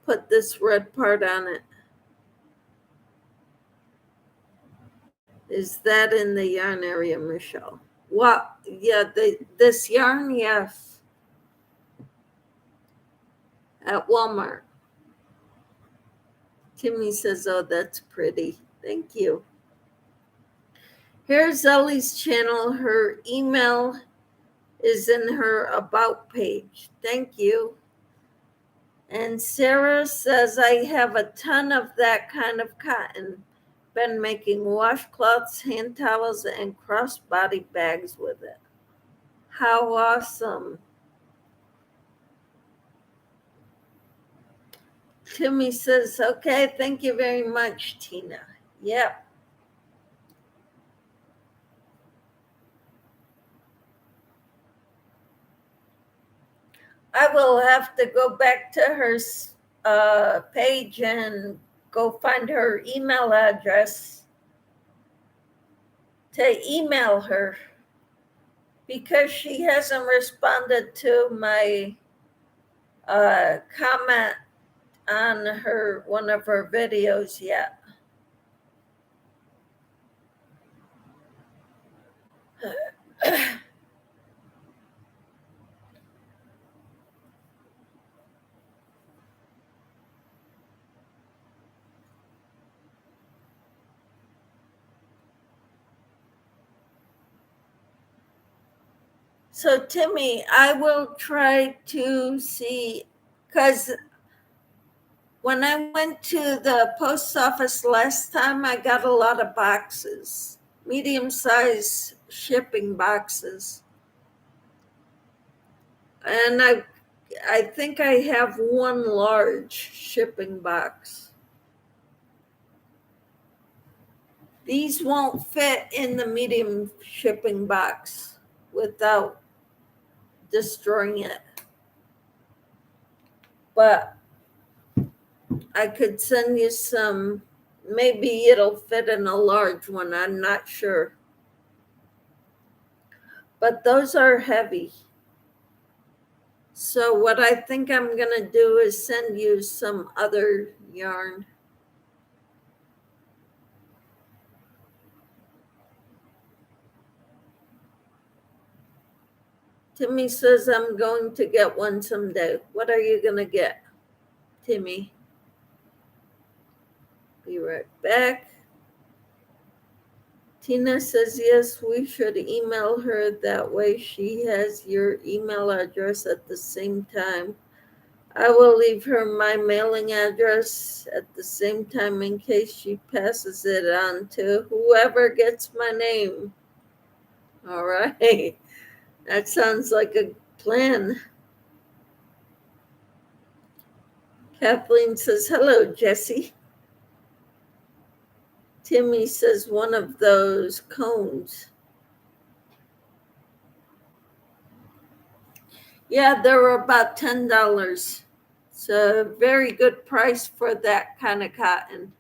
put this red part on it. Is that in the yarn area, Michelle? What? Yeah, this yarn, yes. At Walmart. Timmy says, oh, that's pretty. Thank you. Here's Ellie's channel. Her email is in her about page. Thank you. And Sarah says, I have a ton of that kind of cotton. Been making washcloths, hand towels, and crossbody bags with it. How awesome. Timmy says, okay, thank you very much, Tina. Yep. I will have to go back to her page and go find her email address to email her, because she hasn't responded to my comment on one of her videos yet. So, Timmy, I will try to see, because when I went to the post office last time, I got a lot of boxes, medium-sized shipping boxes. And I think I have one large shipping box. These won't fit in the medium shipping box without destroying it. But I could send you some. Maybe it'll fit in a large one. I'm not sure. But those are heavy. So what I think I'm going to do is send you some other yarn. Timmy says I'm going to get one someday. What are you going to get, Timmy? Be right back. Tina says, yes, we should email her. That way she has your email address at the same time. I will leave her my mailing address at the same time in case she passes it on to whoever gets my name. All right. That sounds like a plan. Kathleen says, hello, Jessie. Timmy says one of those cones. Yeah, they were about $10. It's a very good price for that kind of cotton.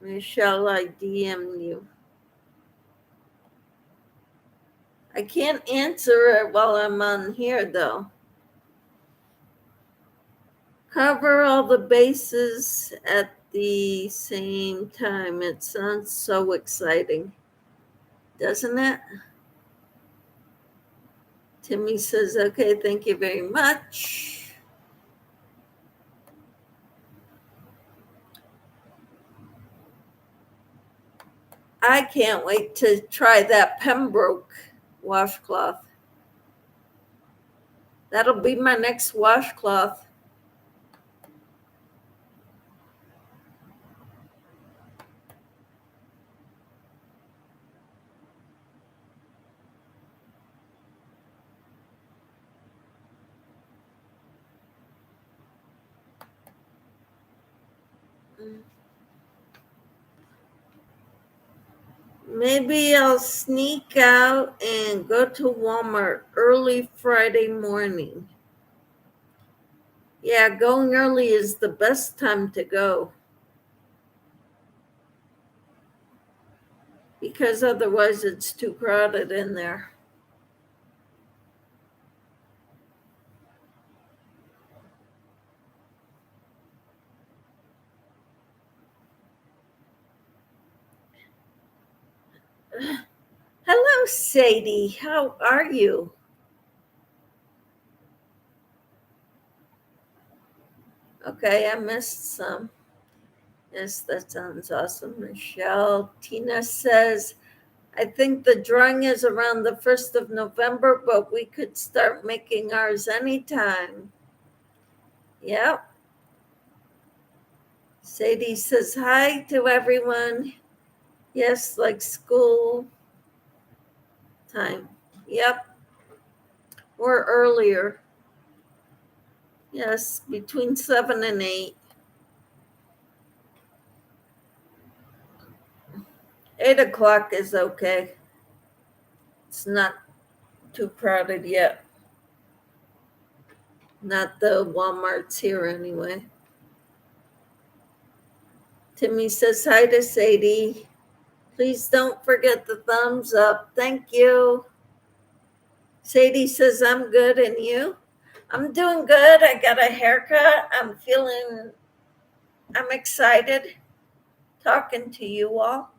Michelle, I DM you. I can't answer it while I'm on here, though. Cover all the bases at the same time. It sounds so exciting, doesn't it? Timmy says, okay, thank you very much. I can't wait to try that Pembroke washcloth. That'll be my next washcloth. Maybe I'll sneak out and go to Walmart early Friday morning. Yeah, going early is the best time to go, because otherwise it's too crowded in there. Hello, Sadie. How are you? Okay, I missed some. Yes, that sounds awesome. Michelle. Tina says, I think the drawing is around the 1st of November, but we could start making ours anytime. Yep. Sadie says hi to everyone. Yes, like school time. Yep. Or earlier. Yes, between 7 and 8. 8 o'clock is okay. It's not too crowded yet. Not the Walmarts here anyway. Timmy says hi to Sadie. Please don't forget the thumbs up. Thank you. Sadie says, I'm good, and you? I'm doing good. I got a haircut. I'm excited talking to you all.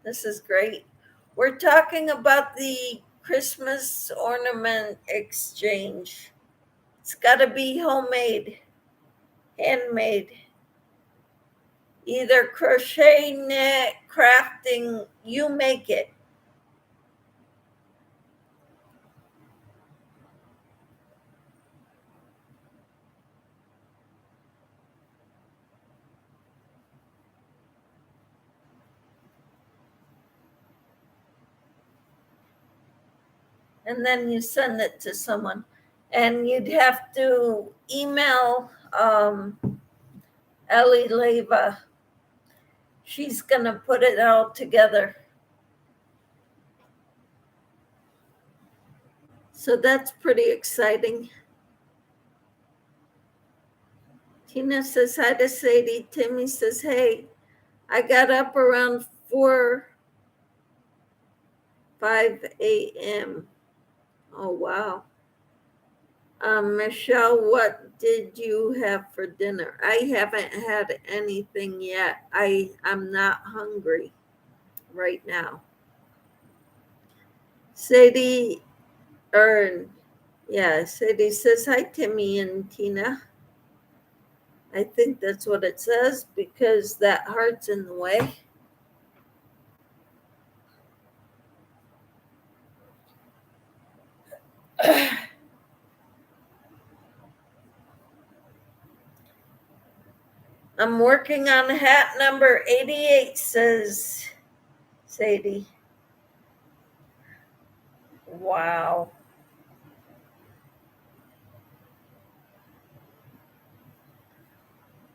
This is great. We're talking about the Christmas ornament exchange. It's got to be homemade, handmade. Either crochet, knit, crafting, you make it. And then you send it to someone. And you'd have to email Ellie Leva. She's going to put it all together. So that's pretty exciting. Tina says hi to Sadie. Timmy says, hey, I got up around 5 a.m. Oh, wow. Michelle, what did you have for dinner? I haven't had anything yet. I'm not hungry right now. Sadie Sadie says hi, Timmy and Tina. I think that's what it says because that heart's in the way. I'm working on hat number 88, says Sadie. Wow.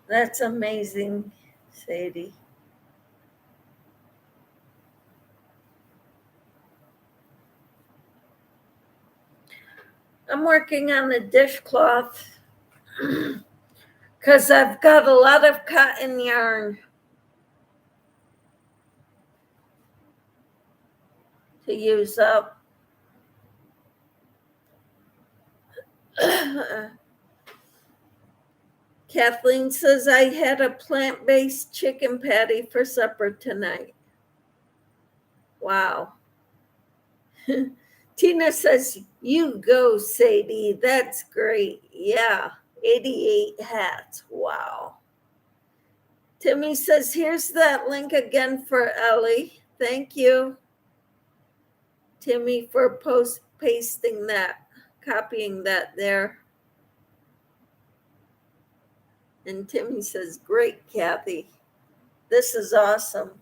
That's amazing, Sadie. I'm working on a dishcloth because I've got a lot of cotton yarn to use up. Kathleen says I had a plant-based chicken patty for supper tonight. Wow. Tina says, you go, Sadie. That's great. Yeah, 88 hats. Wow. Timmy says, here's that link again for Ellie. Thank you, Timmy, for pasting that, copying that there. And Timmy says, great, Kathy. This is awesome.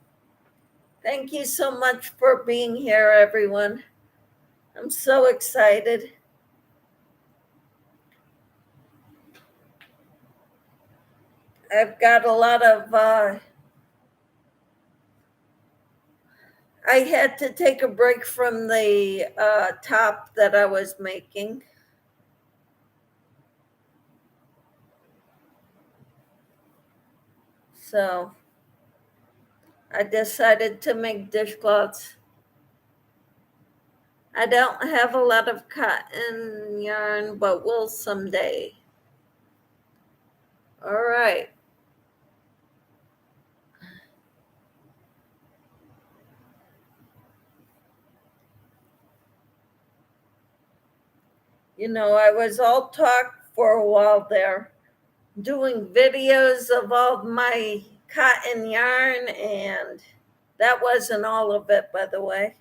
Thank you so much for being here, everyone. I'm so excited. I've got a lot of, I had to take a break from the top that I was making. So I decided to make dishcloths. I don't have a lot of cotton yarn, but will someday. All right. You know, I was all talk for a while there, doing videos of all my cotton yarn, and that wasn't all of it, by the way.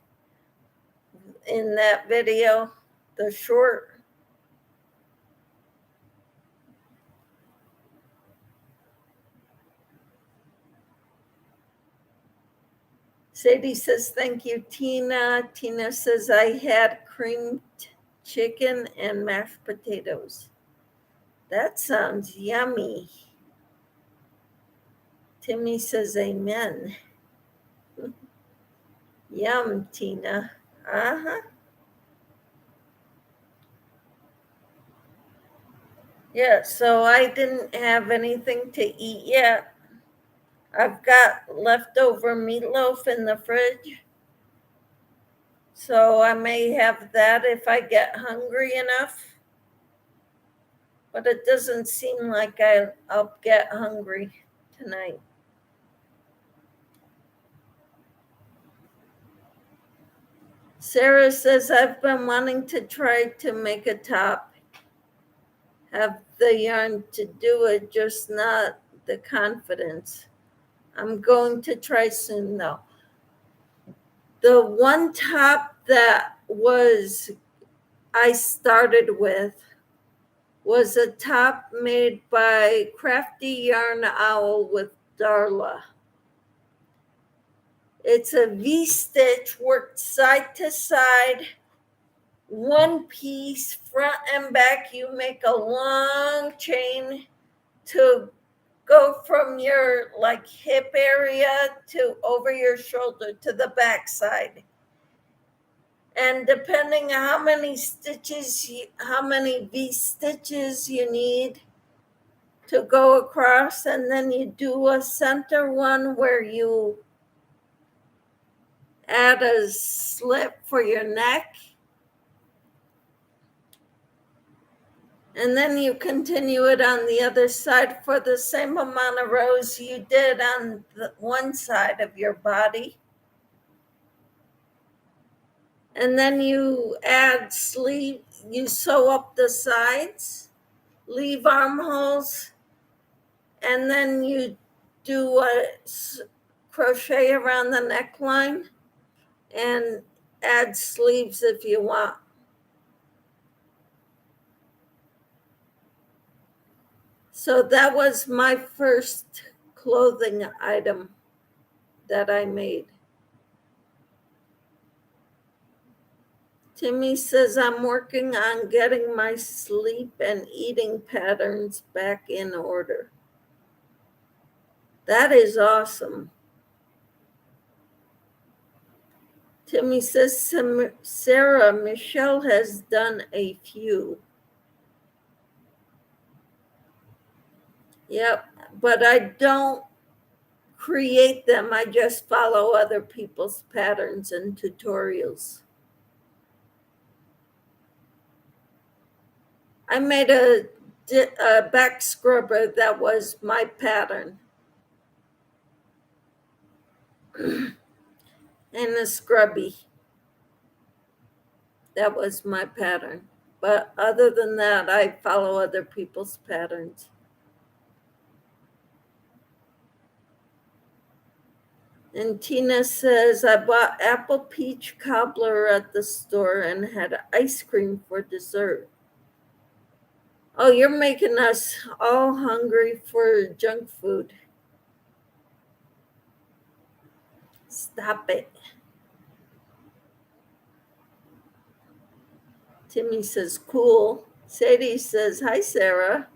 In that video, the short. Sadie says, thank you, Tina. Tina says, I had creamed chicken and mashed potatoes. That sounds yummy. Timmy says, amen. Yum, Tina. Uh-huh. Yeah, so I didn't have anything to eat yet. I've got leftover meatloaf in the fridge. So I may have that if I get hungry enough. But it doesn't seem like I'll get hungry tonight. Sarah says, I've been wanting to try to make a top. Have the yarn to do it, just not the confidence. I'm going to try soon though. The one top that I started with was a top made by Crafty Yarn Owl with Darla. It's a V-stitch worked side to side, one piece, front and back. You make a long chain to go from your like hip area to over your shoulder to the back side. And depending on how many stitches, how many V stitches you need to go across, and then you do a center one where you add a slip for your neck. And then you continue it on the other side for the same amount of rows you did on the one side of your body. And then you add sleeve, you sew up the sides, leave armholes, and then you do a crochet around the neckline and add sleeves if you want. So that was my first clothing item that I made. Timmy says, I'm working on getting my sleep and eating patterns back in order. That is awesome. Timmy says Sarah, Michelle has done a few. Yep, but I don't create them. I just follow other people's patterns and tutorials. I made a back scrubber that was my pattern. And a scrubby. That was my pattern. But other than that, I follow other people's patterns. And Tina says, I bought apple peach cobbler at the store and had ice cream for dessert. Oh, you're making us all hungry for junk food. Stop it. Timmy says, cool. Sadie says, hi, Sarah.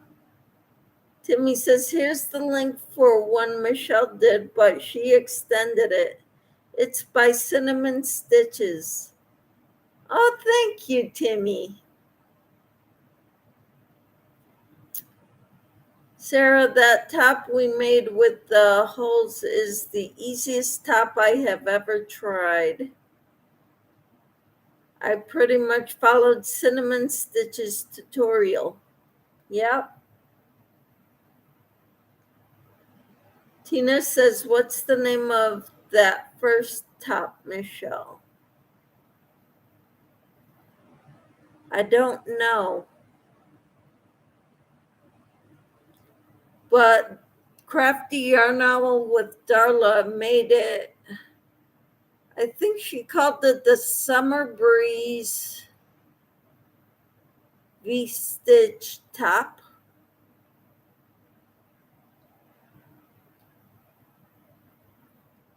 Timmy says, here's the link for one Michelle did, but she extended it. It's by Cinnamon Stitches. Oh, thank you, Timmy. Sarah, that top we made with the holes is the easiest top I have ever tried. I pretty much followed Cinnamon Stitches tutorial. Yep. Tina says, what's the name of that first top, Michelle? I don't know. But Crafty Yarn Owl with Darla made it. I think she called it the Summer Breeze V-stitch top.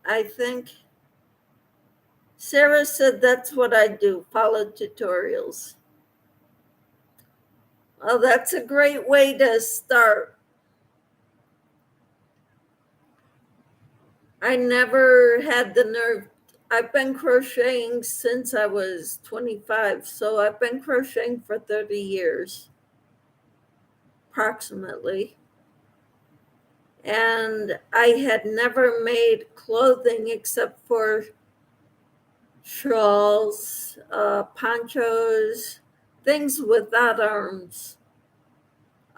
I think. Sarah said that's what I do, follow tutorials. Well, that's a great way to start. I never had the nerve. I've been crocheting since I was 25, so I've been crocheting for 30 years, approximately. And I had never made clothing except for shawls, ponchos, things without arms,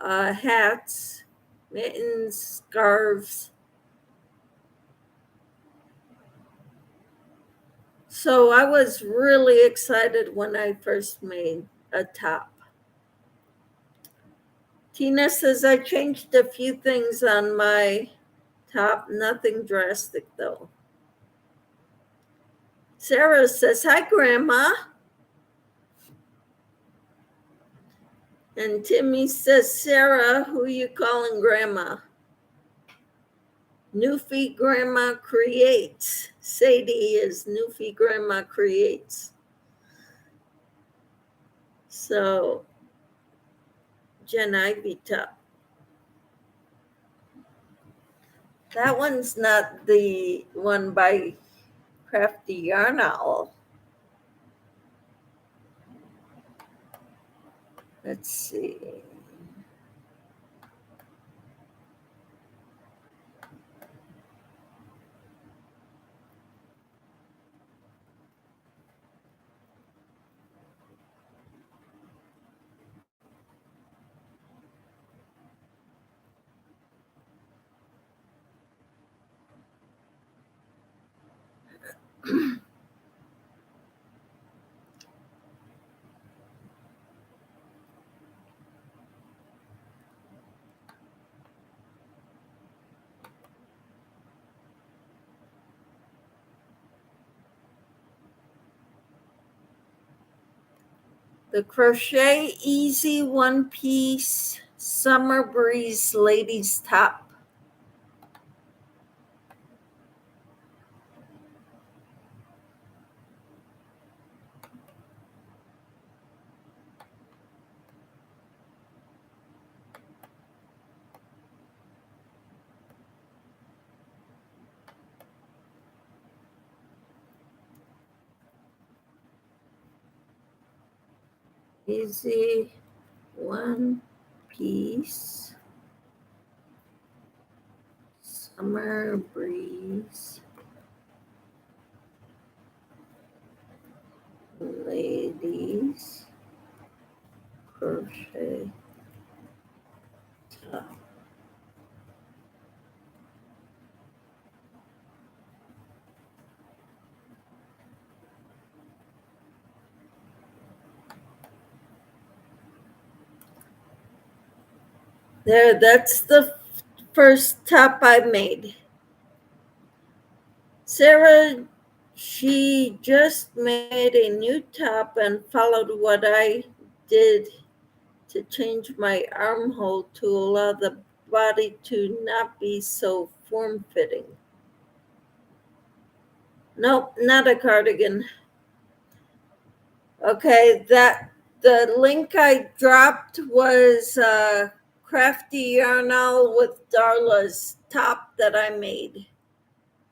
hats, mittens, scarves. So I was really excited when I first made a top. Tina says I changed a few things on my top, nothing drastic though. Sarah says, hi, Grandma. And Timmy says, Sarah, who you calling Grandma? Newfie Grandma Creates. Sadie is Newfie Grandma Creates. So, Jen Ivy top. That one's not the one by Crafty Yarn Owl. Let's see. The Crochet Easy One Piece Summer Breeze Ladies Top. Easy one piece. Summer breeze. Ladies crochet top. There, that's the first top I made. Sarah, she just made a new top and followed what I did to change my armhole to allow the body to not be so form-fitting. Nope, not a cardigan. Okay, that the link I dropped was Crafty Yarnall with Darla's top that I made.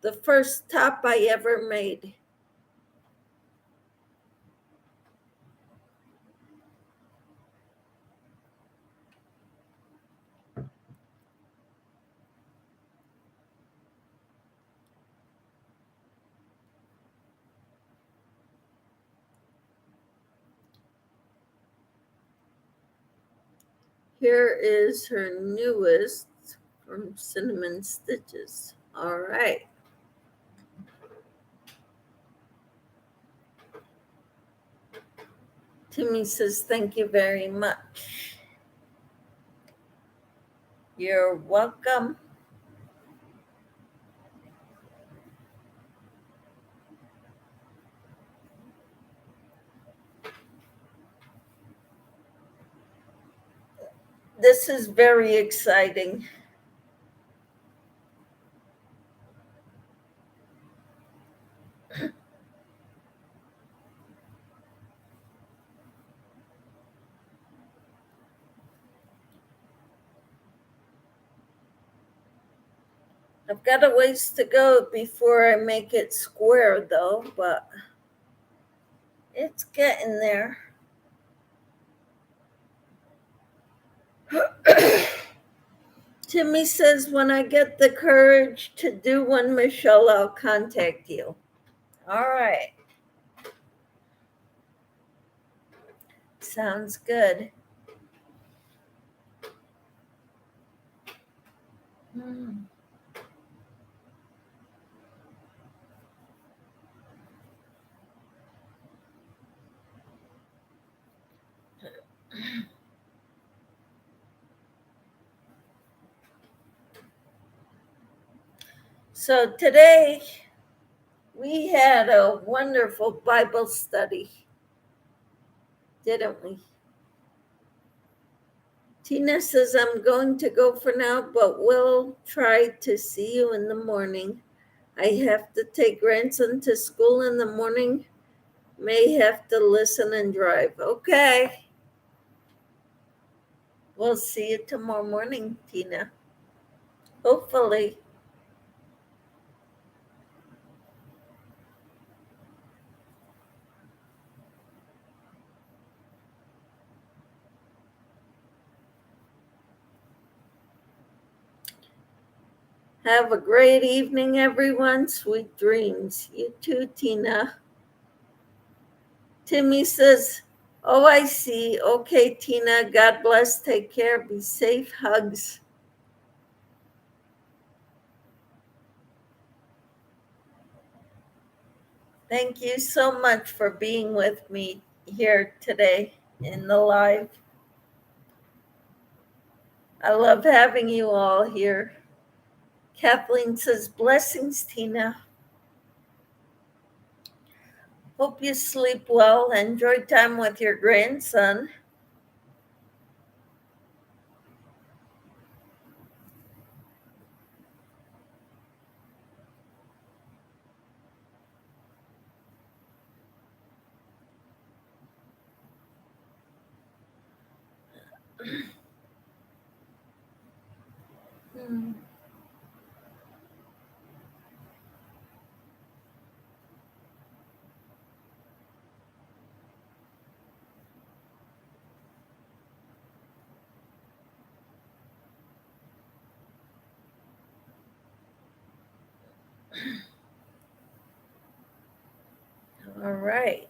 The first top I ever made. Here is her newest from Cinnamon Stitches. All right. Timmy says, thank you very much. You're welcome. This is very exciting. I've got a ways to go before I make it square though, but it's getting there. Timmy says, when I get the courage to do one, Michelle, I'll contact you. All right. Sounds good. So today we had a wonderful Bible study, didn't we? Tina says, I'm going to go for now, but we'll try to see you in the morning. I have to take grandson to school in the morning. May have to listen and drive. Okay. We'll see you tomorrow morning, Tina. Hopefully. Have a great evening, everyone. Sweet dreams. You too, Tina. Timmy says, oh, I see. Okay, Tina. God bless. Take care. Be safe. Hugs. Thank you so much for being with me here today in the live. I love having you all here. Kathleen says, blessings, Tina. Hope you sleep well. Enjoy time with your grandson. All right.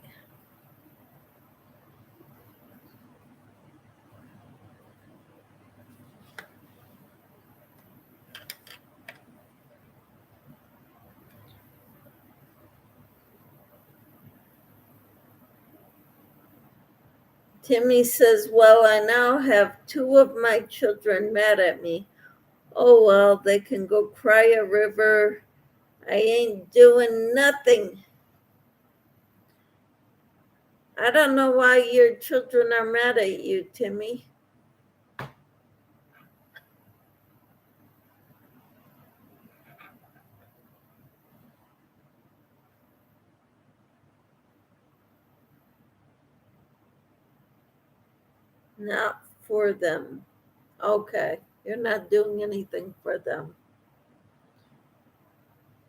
Timmy says, well, I now have two of my children mad at me. Oh, well, they can go cry a river. I ain't doing nothing. I don't know why your children are mad at you, Timmy. Not for them. Okay, you're not doing anything for them.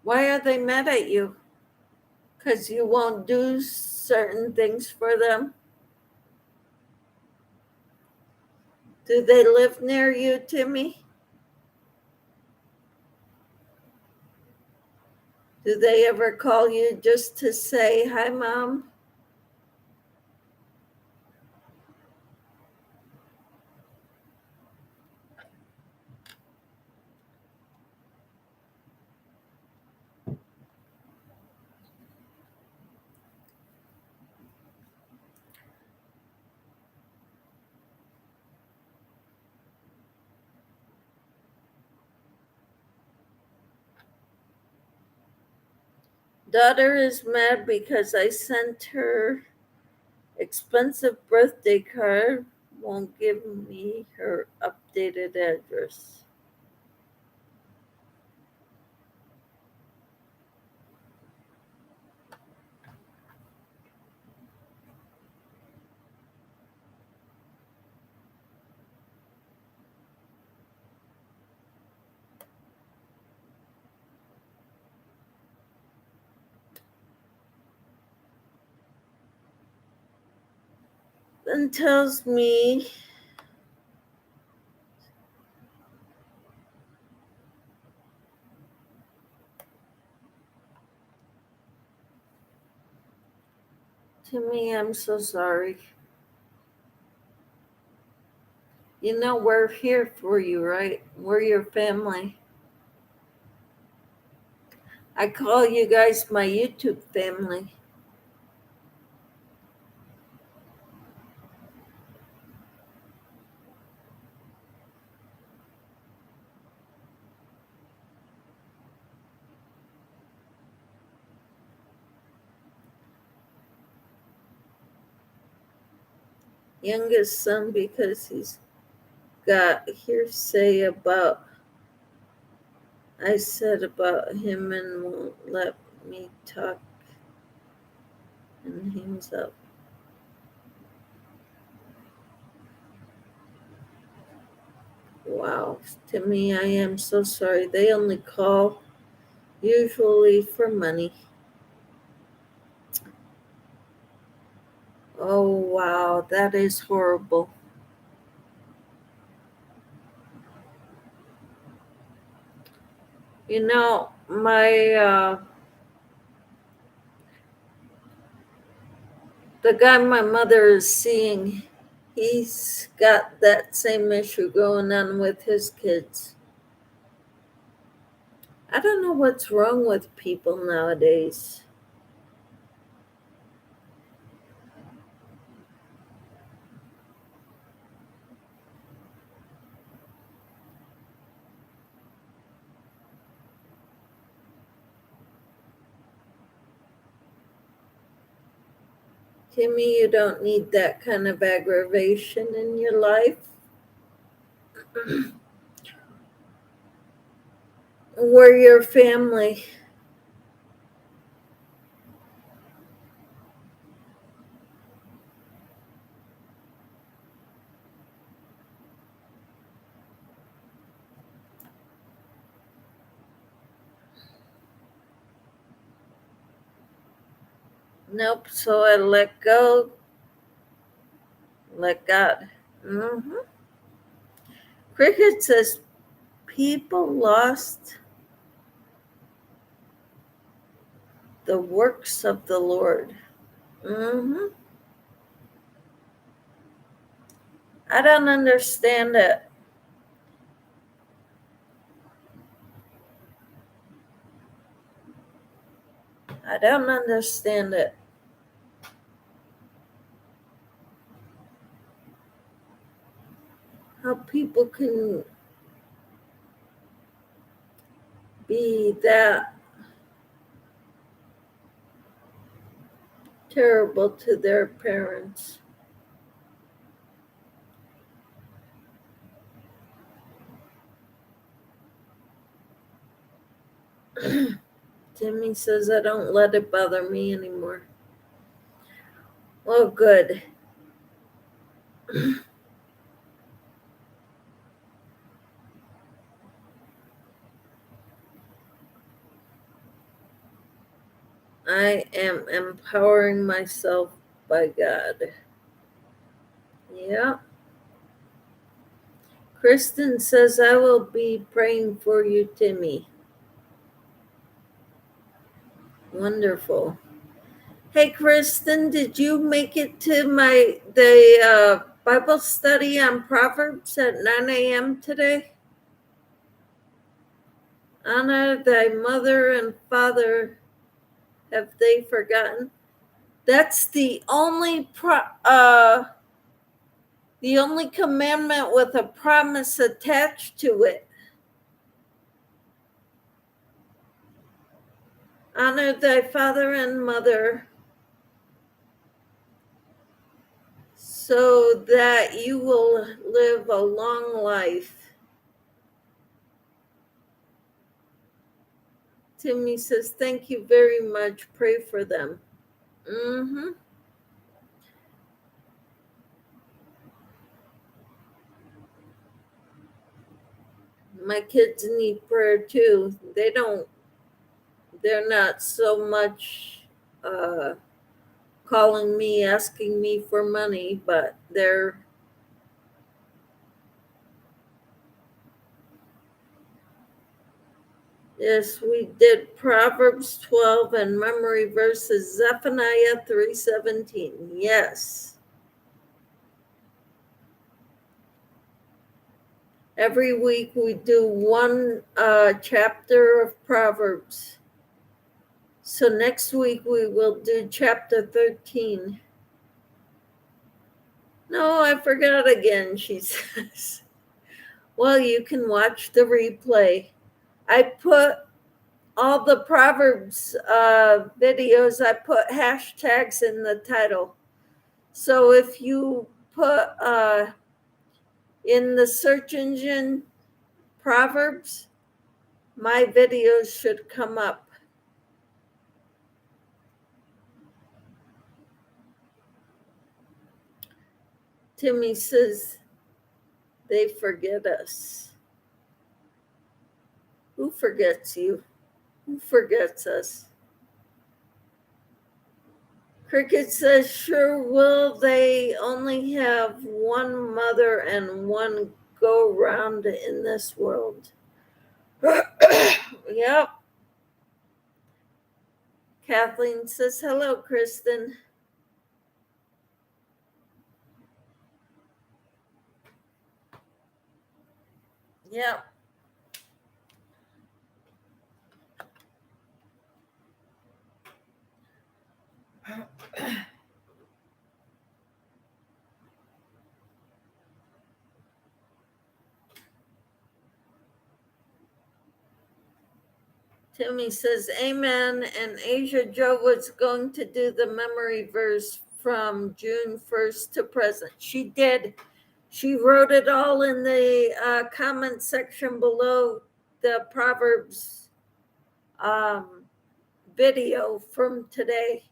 Why are they mad at you? Because you won't do certain things for them? Do they live near you, Timmy? Do they ever call you just to say, hi, Mom? Daughter is mad because I sent her expensive birthday card, won't give me her updated address. Then tells me Timmy, I'm so sorry. You know, we're here for you, right? We're your family. I call you guys my YouTube family. Youngest son because he's got hearsay about I said about him and won't let me talk and hangs up. Wow, Timmy, I am so sorry. They only call usually for money. Oh, wow, that is horrible. You know, the guy my mother is seeing, he's got that same issue going on with his kids. I don't know what's wrong with people nowadays. Timmy, you don't need that kind of aggravation in your life. We're your family. Nope, so I let go, let God. hmm Cricket says people lost The works of the Lord. I don't understand it. I don't understand it. How people can be that terrible to their parents. Timmy says I don't let it bother me anymore. Well, good. I am empowering myself by God. Yeah. Kristen says I will be praying for you, Timmy. Wonderful. Hey, Kristen, did you make it to the Bible study on Proverbs at 9 a.m. today? Honor thy mother and father. Have they forgotten? That's the only commandment with a promise attached to it. Honor thy father and mother so that you will live a long life. Timmy says, thank you very much. Pray for them. My kids need prayer too. They're not so much calling me, asking me for money, but yes, we did Proverbs 12 and memory verses Zephaniah 3:17. Yes. Every week we do one chapter of Proverbs. So next week we will do chapter 13. No, I forgot again, she says. Well, you can watch the replay. I put all the Proverbs videos, I put hashtags in the title. So if you put in the search engine Proverbs, my videos should come up. Timmy says they forget us. Who forgets you? Who forgets us? Cricket says, sure will. They only have one mother and one go round in this world. Yep. Kathleen says, hello, Kristen. Yep. Timmy says, amen. And Asia Joe was going to do the memory verse from June 1st to present. She did. She wrote it all in the comment section below the Proverbs video from today.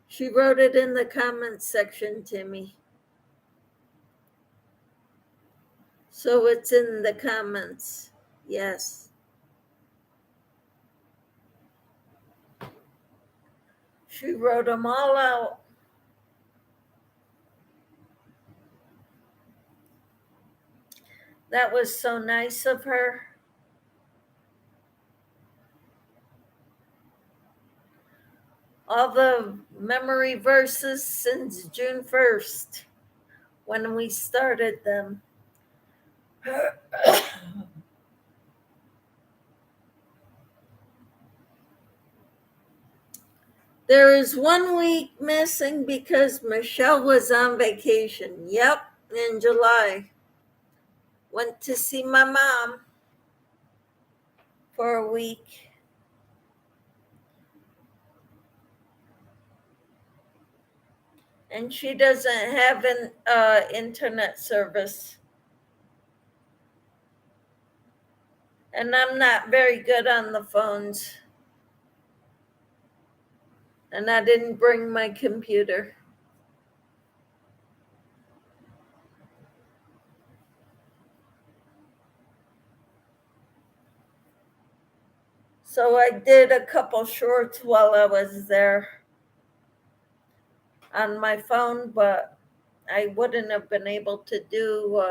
She wrote it in the comment section, Timmy. So it's in the comments. Yes. She wrote them all out. That was so nice of her. all the memory verses since June 1st when we started them. There is 1 week missing because Michelle was on vacation. Yep, in July. Went to see my mom for a week. And she doesn't have an internet service. And I'm not very good on the phones. And I didn't bring my computer. So I did a couple shorts while I was there on my phone, but I wouldn't have been able to do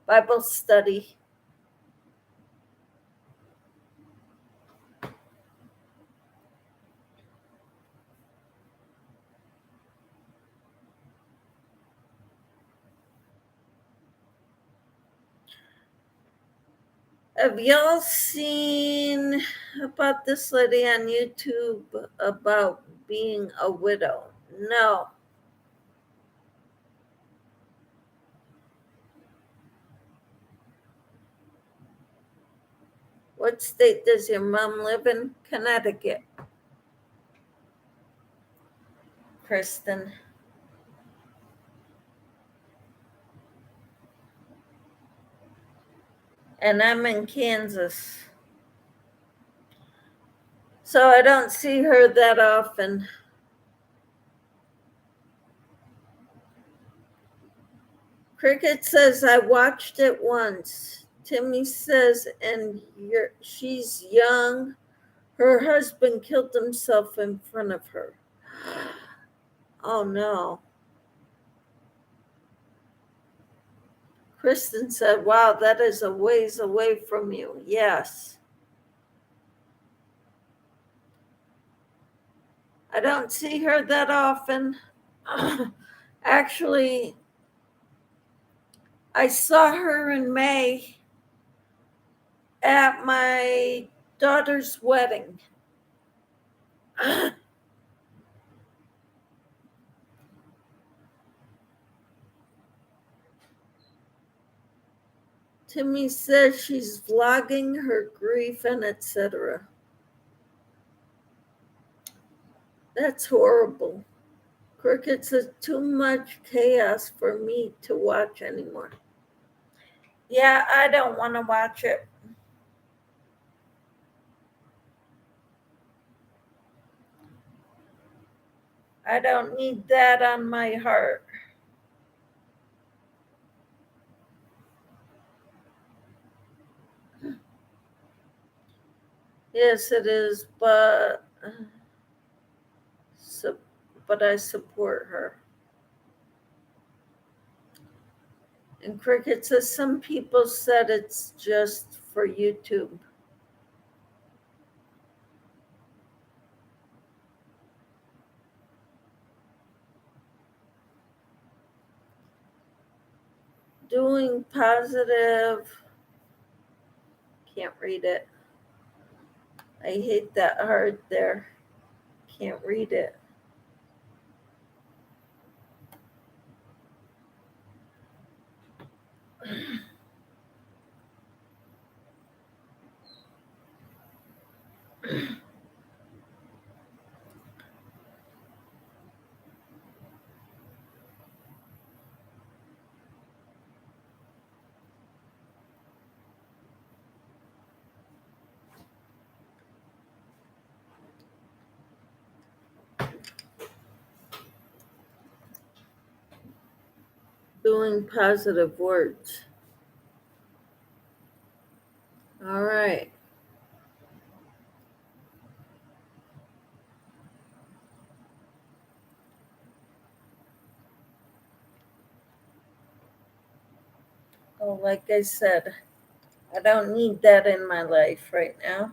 Bible study. Have y'all seen about this lady on YouTube about being a widow? No. What state does your mom live in? Connecticut. Kristen. And I'm in Kansas. So I don't see her that often. Cricket says I watched it once. Timmy says, and she's young. Her husband killed himself in front of her. Oh no. Kristen said, wow, that is a ways away from you. Yes. I don't see her that often. Actually, I saw her in May at my daughter's wedding. Timmy says she's vlogging her grief and etc. That's horrible. Cricket says too much chaos for me to watch anymore. Yeah, I don't want to watch it. I don't need that on my heart. Yes, it is, but I support her. And Cricket says some people said it's just for YouTube. Doing positive. Can't read it. I hate that hard there. Can't read it. Doing positive words. All right. Oh, like I said, I don't need that in my life right now.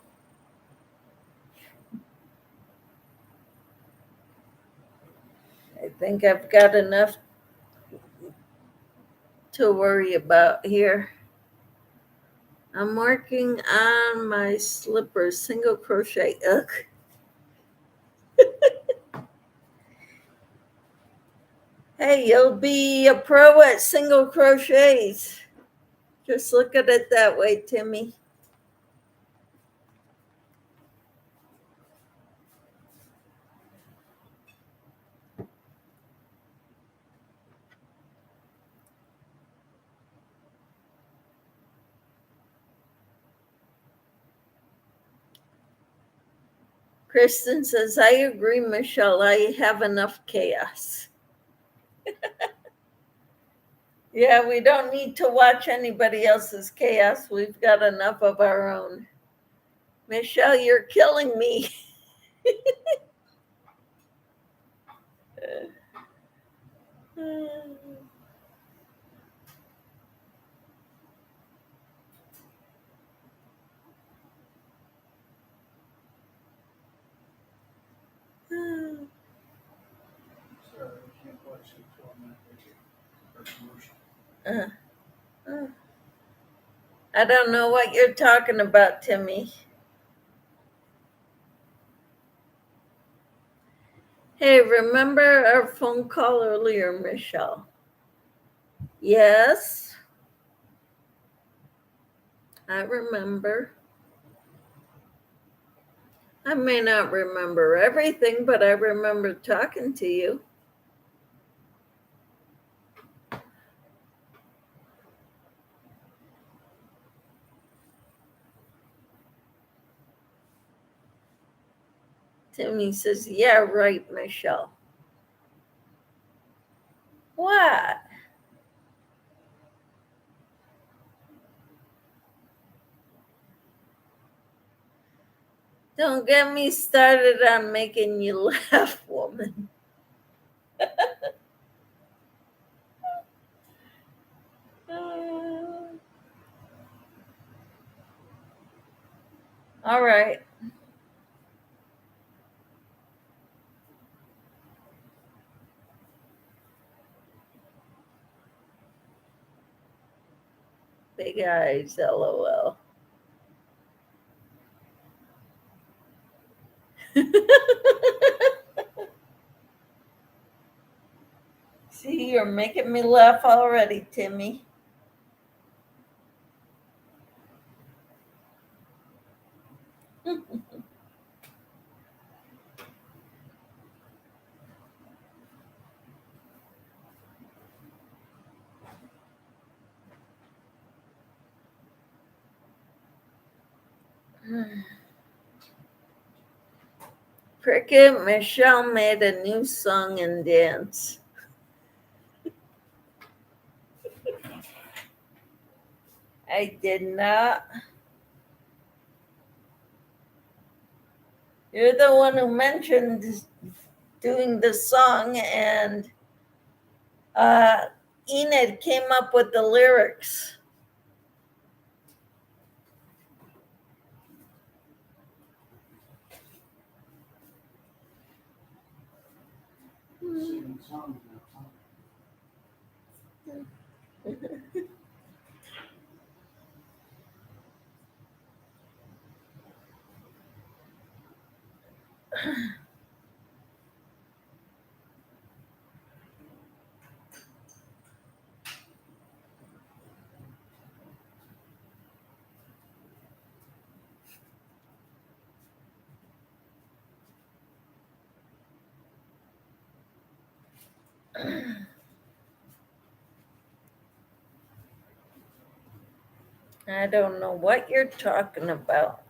I think I've got enough to worry about here. I'm working on my slippers, single crochet. Ugh. Hey, you'll be a pro at single crochets. Just look at it that way, Timmy. Kristen says, I agree, Michelle. I have enough chaos. Yeah, we don't need to watch anybody else's chaos. We've got enough of our own. Michelle, you're killing me. I don't know what you're talking about, Timmy. Hey, remember our phone call earlier, Michelle? Yes, I remember. I may not remember everything, but I remember talking to you. Timmy says, yeah, right, Michelle. What? Don't get me started on making you laugh, woman. All right. Big eyes, LOL. See, you're making me laugh already, Timmy. Cricket, Michelle made a new song and dance. I did not. You're the one who mentioned doing the song, and Enid came up with the lyrics. I don't know what you're talking about.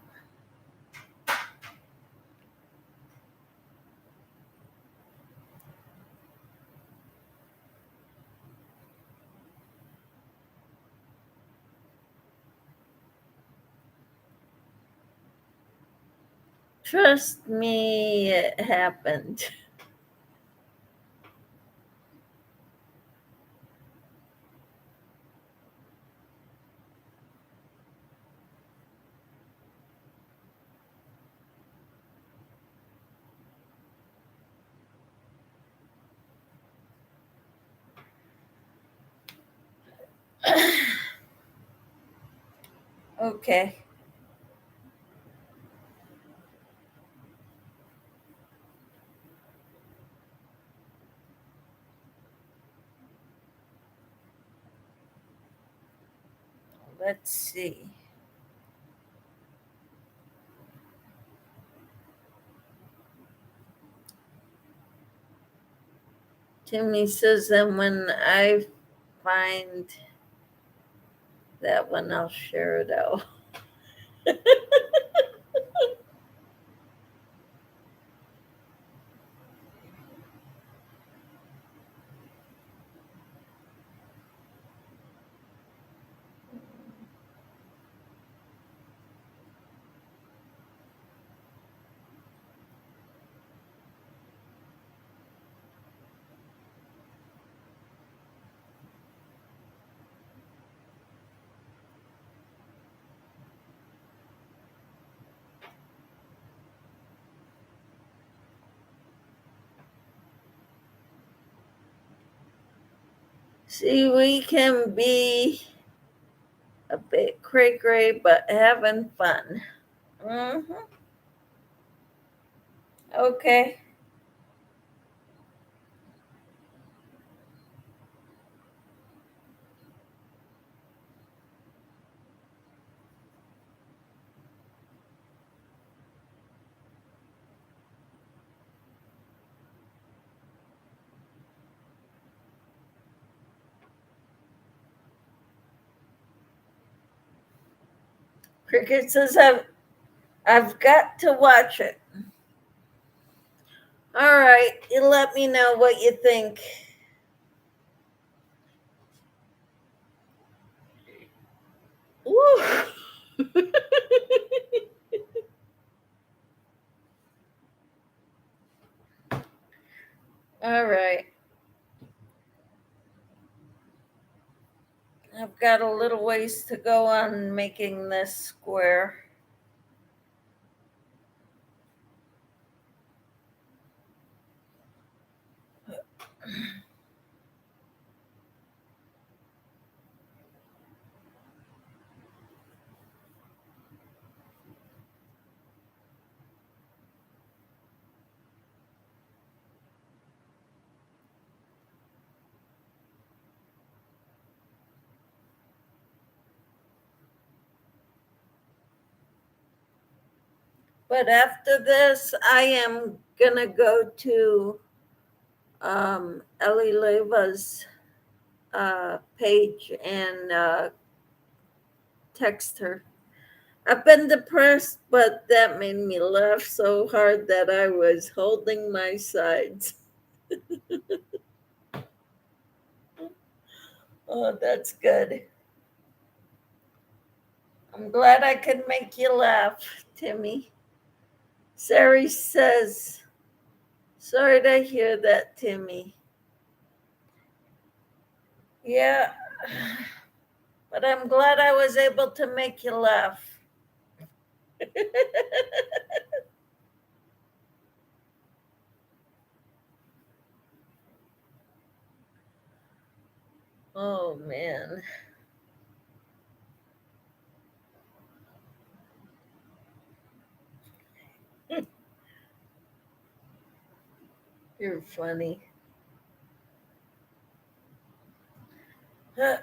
Trust me, it happened. Okay. Let's see. Timmy says that when I find that one, I'll share it out. See, we can be a bit cray cray, but having fun. Mm-hmm. Okay. Cricket says I've got to watch it. All right, you let me know what you think. Woo. All right. I've got a little ways to go on making this square. But after this, I am gonna go to Ellie Leva's page and text her. I've been depressed, but that made me laugh so hard that I was holding my sides. Oh, that's good. I'm glad I could make you laugh, Timmy. Sari says, sorry to hear that, Timmy. Yeah, but I'm glad I was able to make you laugh. Oh, man. You're funny. I'm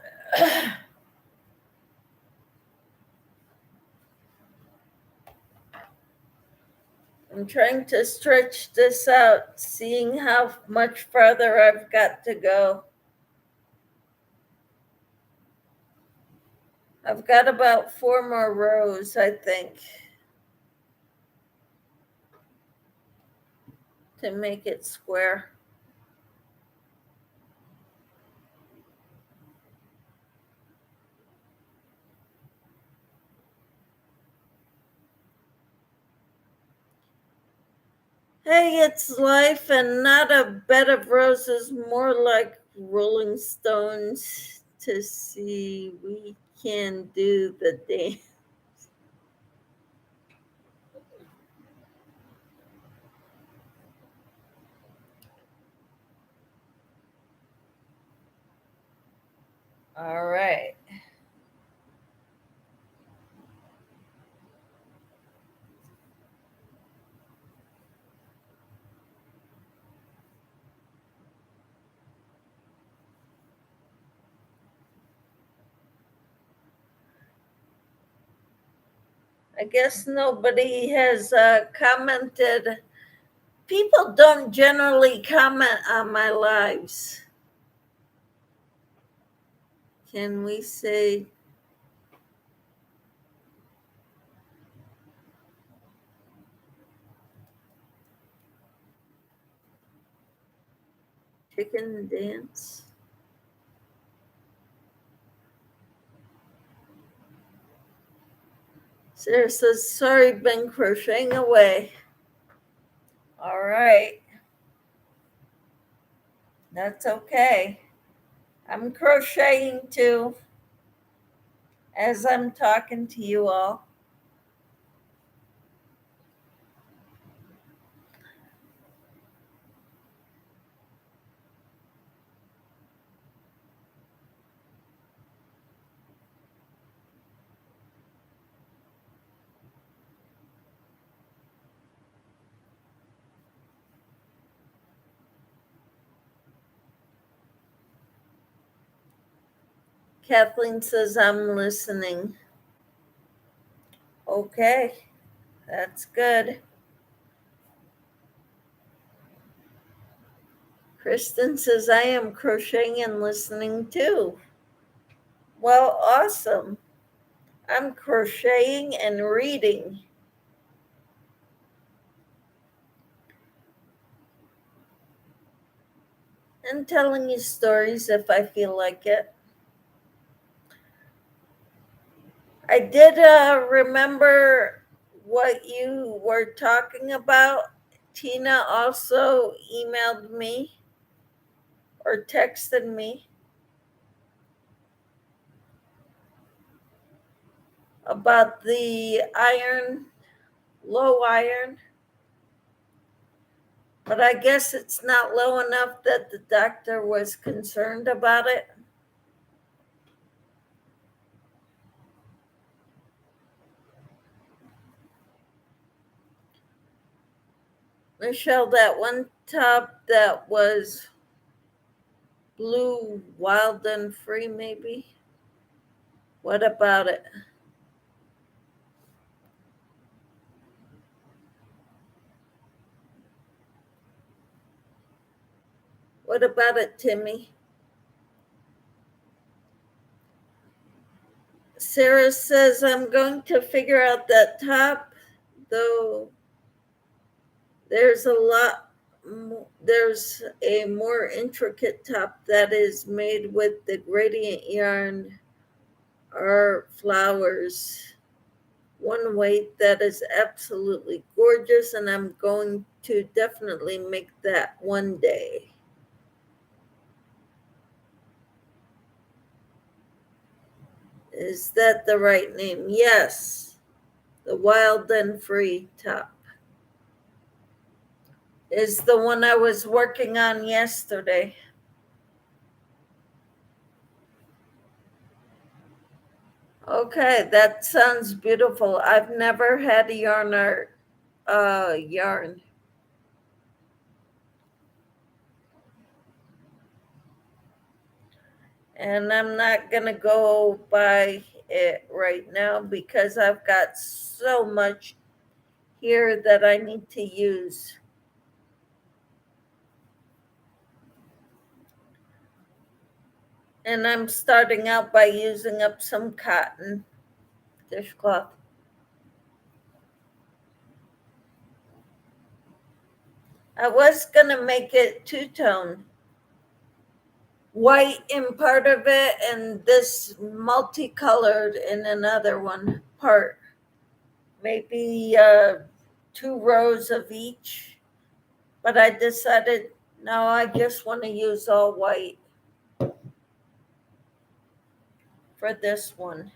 trying to stretch this out, seeing how much farther I've got to go. I've got about 4 more rows, I think, to make it square. Hey, it's life and not a bed of roses, more like rolling stones to see we can do the dance. All right. I guess nobody has commented. People don't generally comment on my lives. Can we say chicken dance? Sarah says, sorry, been crocheting away. All right. That's okay. I'm crocheting too as I'm talking to you all. Kathleen says, I'm listening. Okay, that's good. Kristen says, I am crocheting and listening too. Well, awesome. I'm crocheting and reading. And telling you stories if I feel like it. I did remember what you were talking about. Tina also emailed me or texted me about the iron, low iron. But I guess it's not low enough that the doctor was concerned about it. Michelle, that one top that was blue, wild and free, maybe? What about it? What about it, Timmy? Sarah says, I'm going to figure out that top, though there's a more intricate top that is made with the gradient yarn or flowers. One weight that is absolutely gorgeous, and I'm going to definitely make that one day. Is that the right name? Yes. The Wild and Free top is the one I was working on yesterday. Okay, that sounds beautiful. I've never had a yarn art yarn. And I'm not gonna go buy it right now because I've got so much here that I need to use. And I'm starting out by using up some cotton dishcloth. I was gonna make it two-tone, white in part of it and this multicolored in another one part. Maybe 2 rows of each. But I decided, no, I just want to use all white for this one.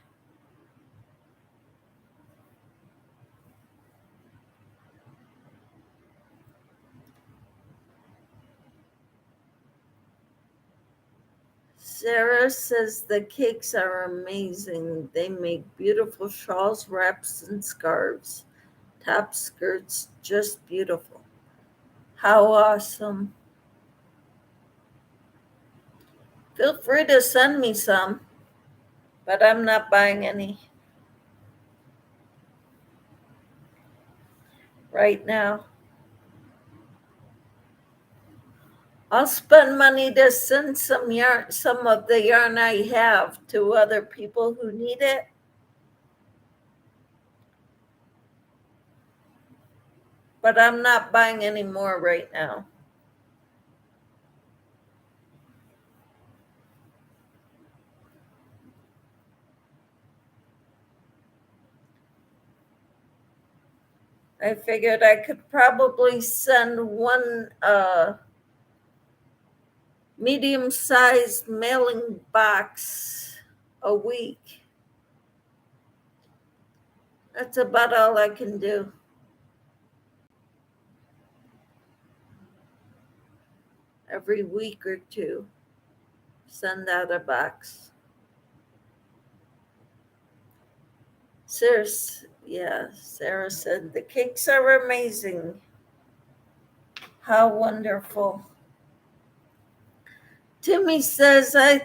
Sarah says the cakes are amazing. They make beautiful shawls, wraps, and scarves. Top skirts, just beautiful. How awesome. Feel free to send me some, but I'm not buying any. right now. I'll spend money to send some yarn, some of the yarn I have to other people who need it. But I'm not buying any more right now. I figured I could probably send one medium-sized mailing box a week. That's about all I can do. Every week or two, send out a box. Sarah said the cakes are amazing. How wonderful. Timmy says, I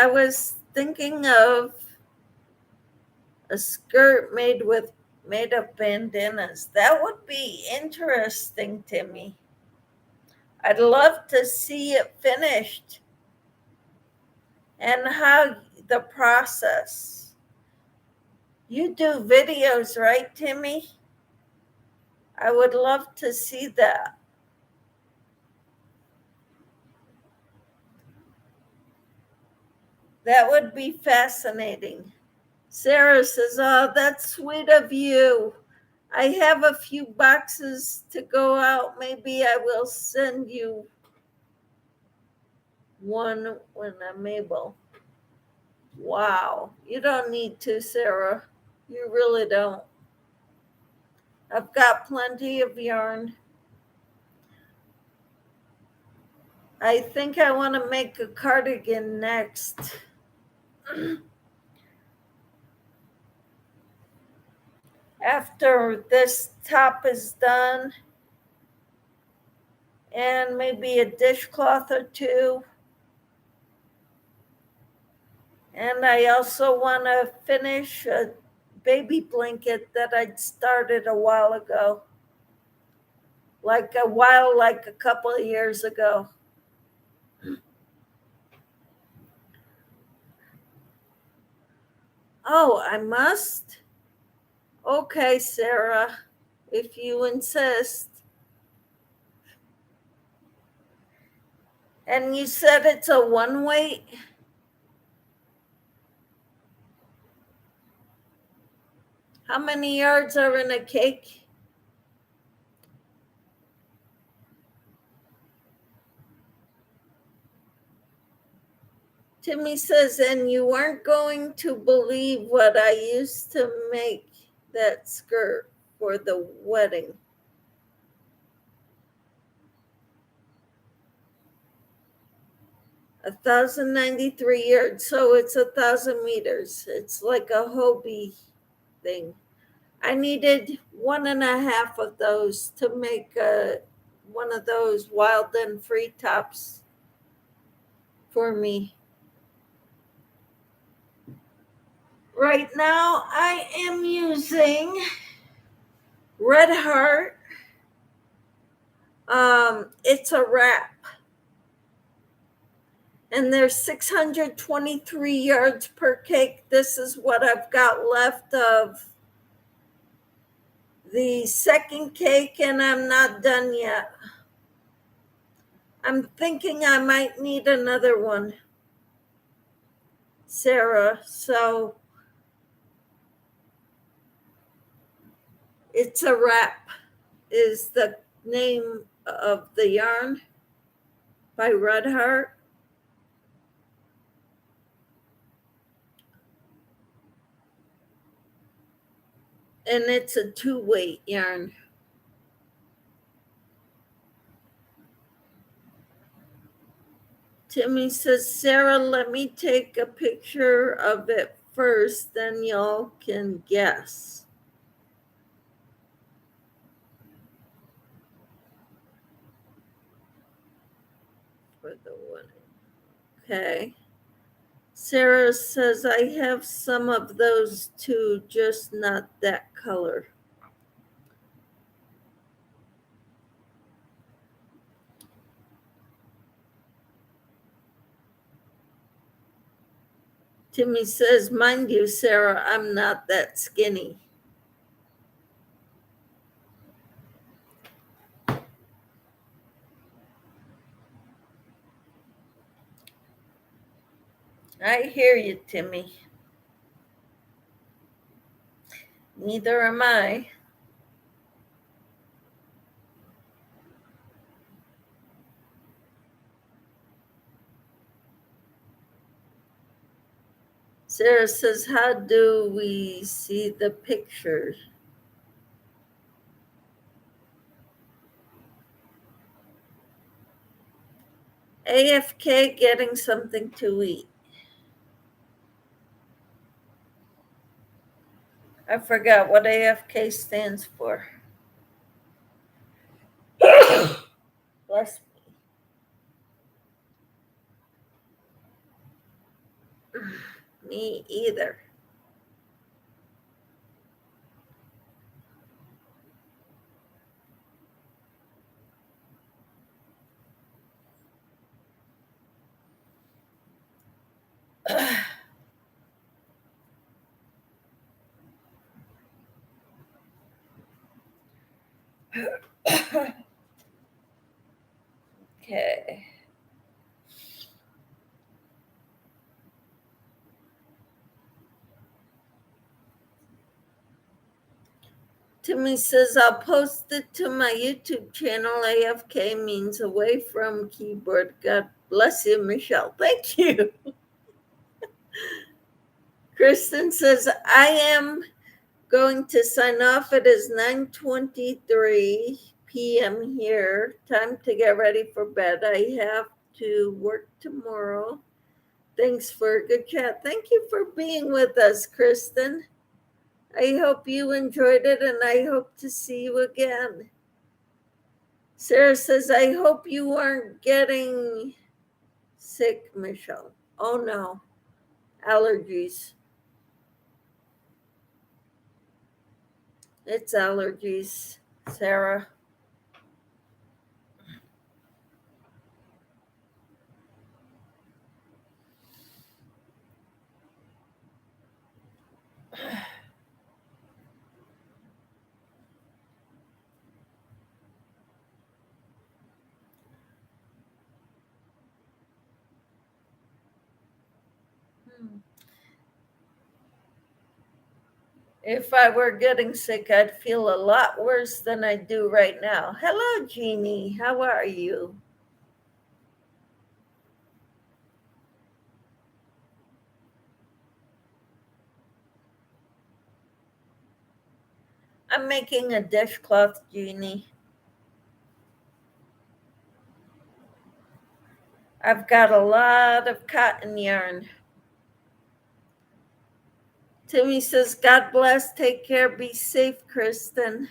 was thinking of a skirt made of bandanas. That would be interesting, Timmy. I'd love to see it finished and how the process. You do videos, right, Timmy? I would love to see that. That would be fascinating. Sarah says, oh, that's sweet of you. I have a few boxes to go out. Maybe I will send you one when I'm able. Wow. You don't need to, Sarah. You really don't. I've got plenty of yarn. I think I want to make a cardigan next. After this top is done, and maybe a dishcloth or two. And I also want to finish a baby blanket that I'd started a while ago. Like a couple of years ago. Oh, I must? Okay, Sarah, if you insist. And you said it's a one weight? How many yards are in a cake? Timmy says, and you aren't going to believe what I used to make that skirt for the wedding. 1,093 yards, so it's 1,000 meters. It's like a Hobie thing. I needed 1.5 of those to make one of those wild and free tops for me. Right now, I am using Red Heart. It's a wrap. And there's 623 yards per cake. This is what I've got left of the second cake, and I'm not done yet. I'm thinking I might need another one, Sarah. So it's a wrap is the name of the yarn by Red Heart. And it's a 2-weight yarn. Timmy says, Sarah, let me take a picture of it first, then y'all can guess. For the one. Okay. Sarah says, I have some of those too, just not that color. Timmy says, mind you, Sarah, I'm not that skinny. I hear you, Timmy. Neither am I. Sarah says, how do we see the pictures? AFK getting something to eat. I forgot what AFK stands for. Bless me. Me either. Okay. Timmy says, I'll post it to my YouTube channel. AFK means away from keyboard. God bless you, Michelle. Thank you. Kristen says, I am going to sign off. It is 9:23 p.m. here. Time to get ready for bed. I have to work tomorrow. Thanks for a good chat. Thank you for being with us, Kristen. I hope you enjoyed it, and I hope to see you again. Sarah says, I hope you aren't getting sick, Michelle. Oh, no. Allergies. It's allergies, Sarah. If I were getting sick, I'd feel a lot worse than I do right now. Hello, Jeannie. How are you? I'm making a dishcloth, Jeannie. I've got a lot of cotton yarn. Timmy says, God bless. Take care. Be safe, Kristen.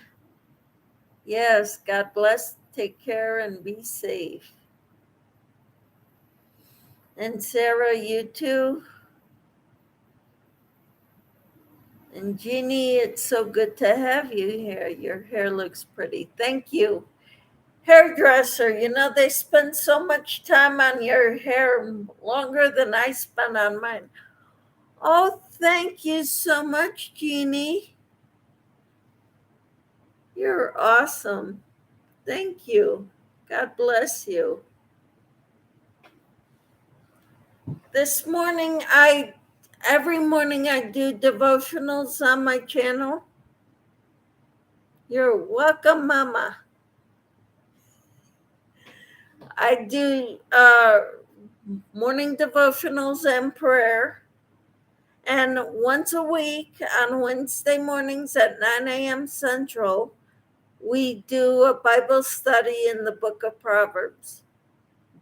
Yes, God bless. Take care and be safe. And Sarah, you too. And Jeannie, it's so good to have you here. Your hair looks pretty. Thank you. Hairdresser, you know, they spend so much time on your hair, longer than I spend on mine. Oh, thank you so much, Jeannie. You're awesome. Thank you. God bless you. This morning, every morning I do devotionals on my channel. You're welcome, Mama. I do morning devotionals and prayer. And once a week on Wednesday mornings at 9 a.m. Central, we do a Bible study in the book of Proverbs.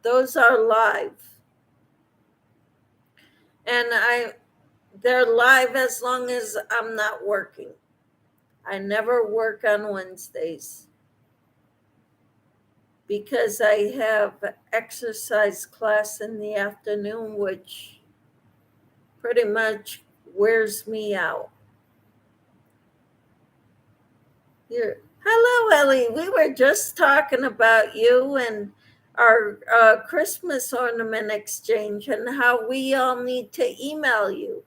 Those are live. And they're live as long as I'm not working. I never work on Wednesdays because I have exercise class in the afternoon, which pretty much wears me out. Hello, Ellie. We were just talking about you, and our Christmas ornament exchange and how we all need to email you.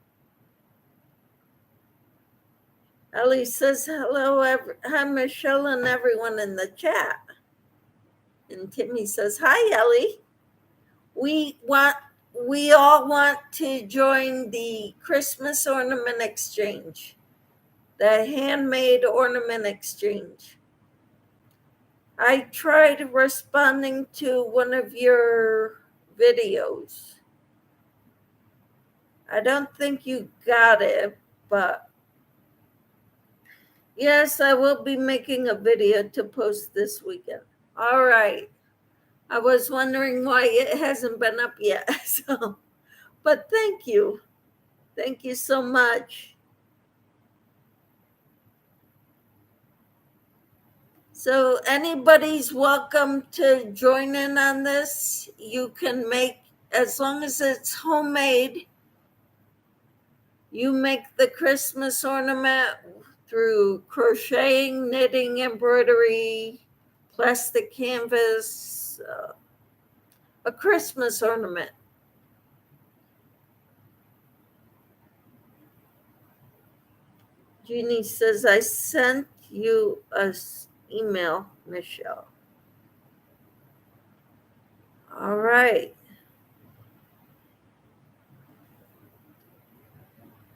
Ellie says, hello, hi, Michelle and everyone in the chat. And Timmy says, hi, Ellie. We all want to join the Christmas ornament exchange, the handmade ornament exchange. I tried responding to one of your videos. I don't think you got it, but yes, I will be making a video to post this weekend. All right. I was wondering why it hasn't been up yet. So, but thank you. Thank you so much. So anybody's welcome to join in on this. You can make, as long as it's homemade, you make the Christmas ornament through crocheting, knitting, embroidery, plastic canvas, a Christmas ornament. Jeannie says, I sent you a email, Michelle. All right.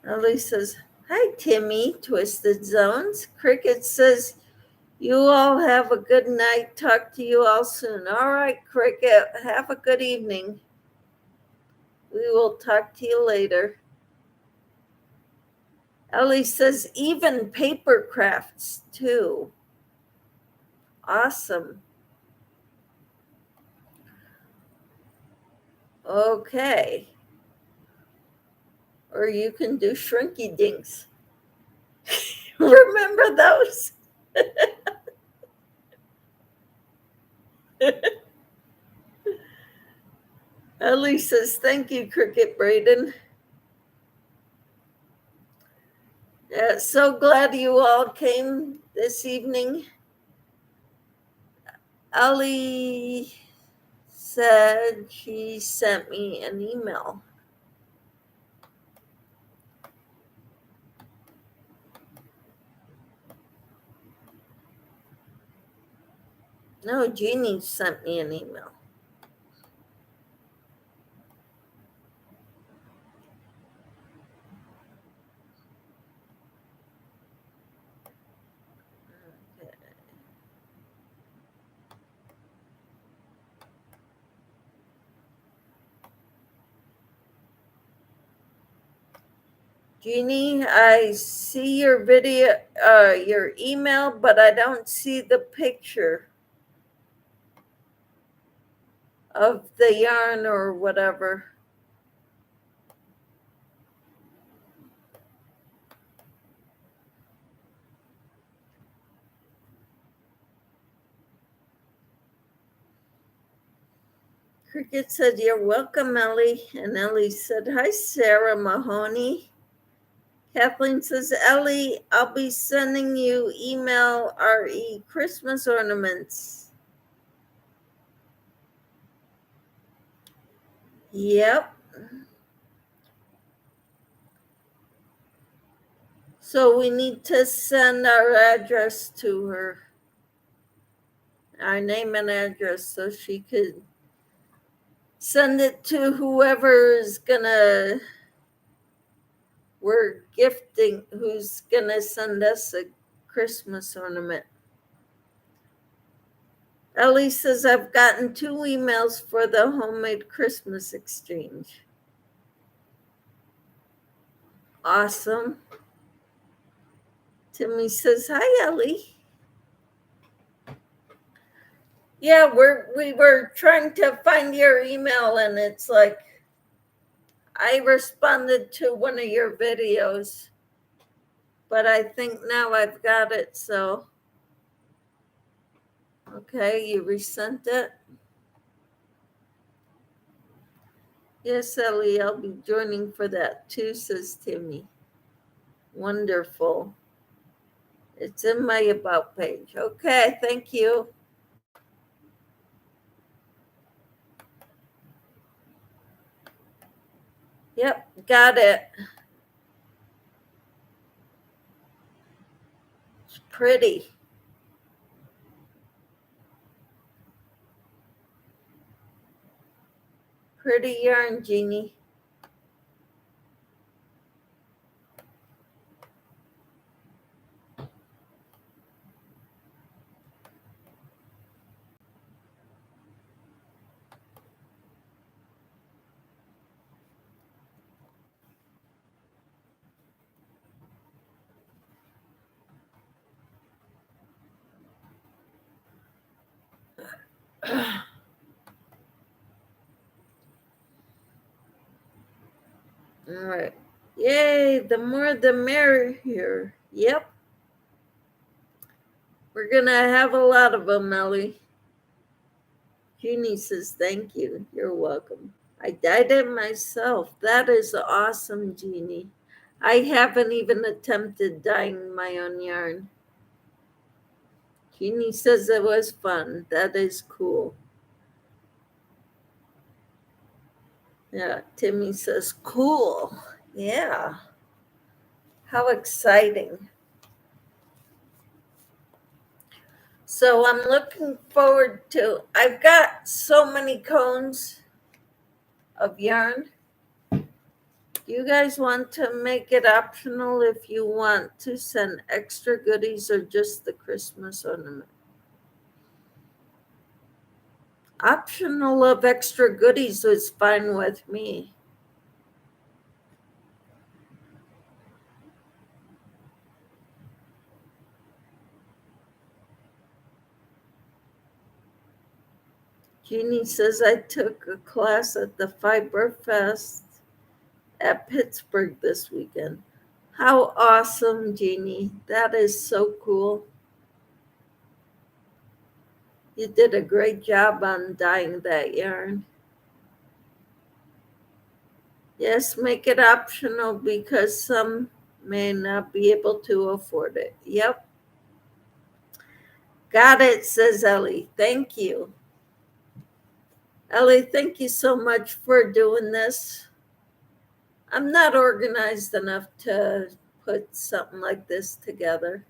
Ellie says, hi, Timmy, Twisted Zones. Cricket says, you all have a good night. Talk to you all soon. All right, Cricket, have a good evening. We will talk to you later. Ellie says, even paper crafts too. Awesome. Okay. Or you can do shrinky dinks. Remember those? Ellie says, thank you, Cricket Braden. So glad you all came this evening. Ellie said she sent me an email. No, Jeannie sent me an email. Okay. Jeannie, I see your video, your email, but I don't see the picture of the yarn or whatever. Cricket said, you're welcome, Ellie. And Ellie said, hi, Sarah Mahoney. Kathleen says, Ellie, I'll be sending you email RE Christmas ornaments. Yep. So we need to send our address to her, our name and address, so she could send it to whoever is gonna, we're gifting, who's gonna send us a Christmas ornament. Ellie says, I've gotten 2 emails for the homemade Christmas exchange. Awesome. Timmy says, hi, Ellie. Yeah, we were trying to find your email, and it's like, I responded to one of your videos, but I think now I've got it, so. Okay, you resent it? Yes, Ellie, I'll be joining for that too, says Timmy. Wonderful. It's in my About page. Okay, thank you. Yep, got it. It's pretty. Pretty yarn, Jeannie. All right. Yay, the more the merrier. Yep. We're going to have a lot of them, Ellie. Jeannie says, thank you. You're welcome. I dyed it myself. That is awesome, Jeannie. I haven't even attempted dyeing my own yarn. Jeannie says it was fun. That is cool. Yeah, Timmy says, cool. Yeah. How exciting. So I'm looking forward to, I've got so many cones of yarn. Do you guys want to make it optional if you want to send extra goodies or just the Christmas ornament? Optional of extra goodies is fine with me. Jeannie says I took a class at the Fiber Fest at Pittsburgh this weekend. How awesome, Jeannie. That is so cool. You did a great job on dyeing that yarn. Yes, make it optional because some may not be able to afford it. Yep. Got it, says Ellie. Thank you. Ellie, thank you so much for doing this. I'm not organized enough to put something like this together.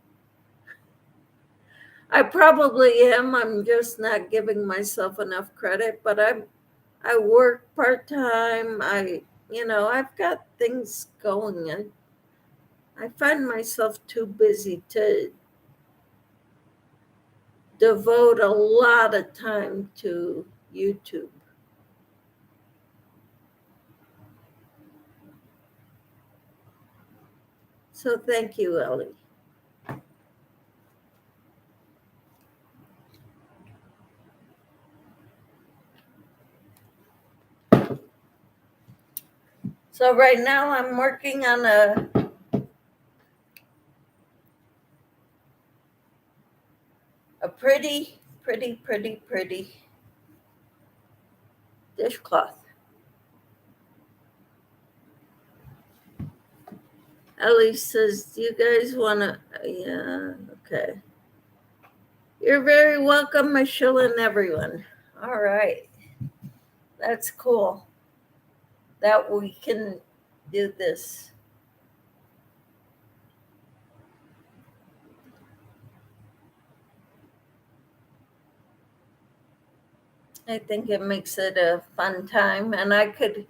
I probably am. I'm just not giving myself enough credit, but I work part-time. I've got things going. I find myself too busy to devote a lot of time to YouTube. So thank you, Ellie. So right now I'm working on a pretty dishcloth. Ellie says, do you guys want to? Yeah, okay. You're very welcome, Michelle and everyone. All right. That's cool that we can do this. I think it makes it a fun time, and I could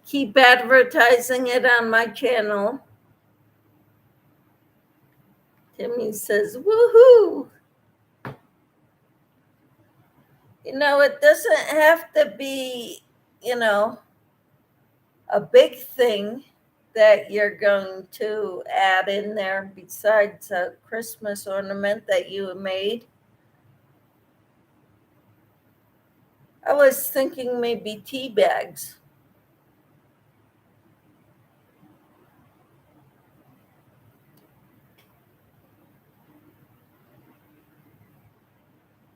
keep advertising it on my channel. Timmy says, woohoo! It doesn't have to be, a big thing that you're going to add in there besides a Christmas ornament that you made. I was thinking maybe tea bags.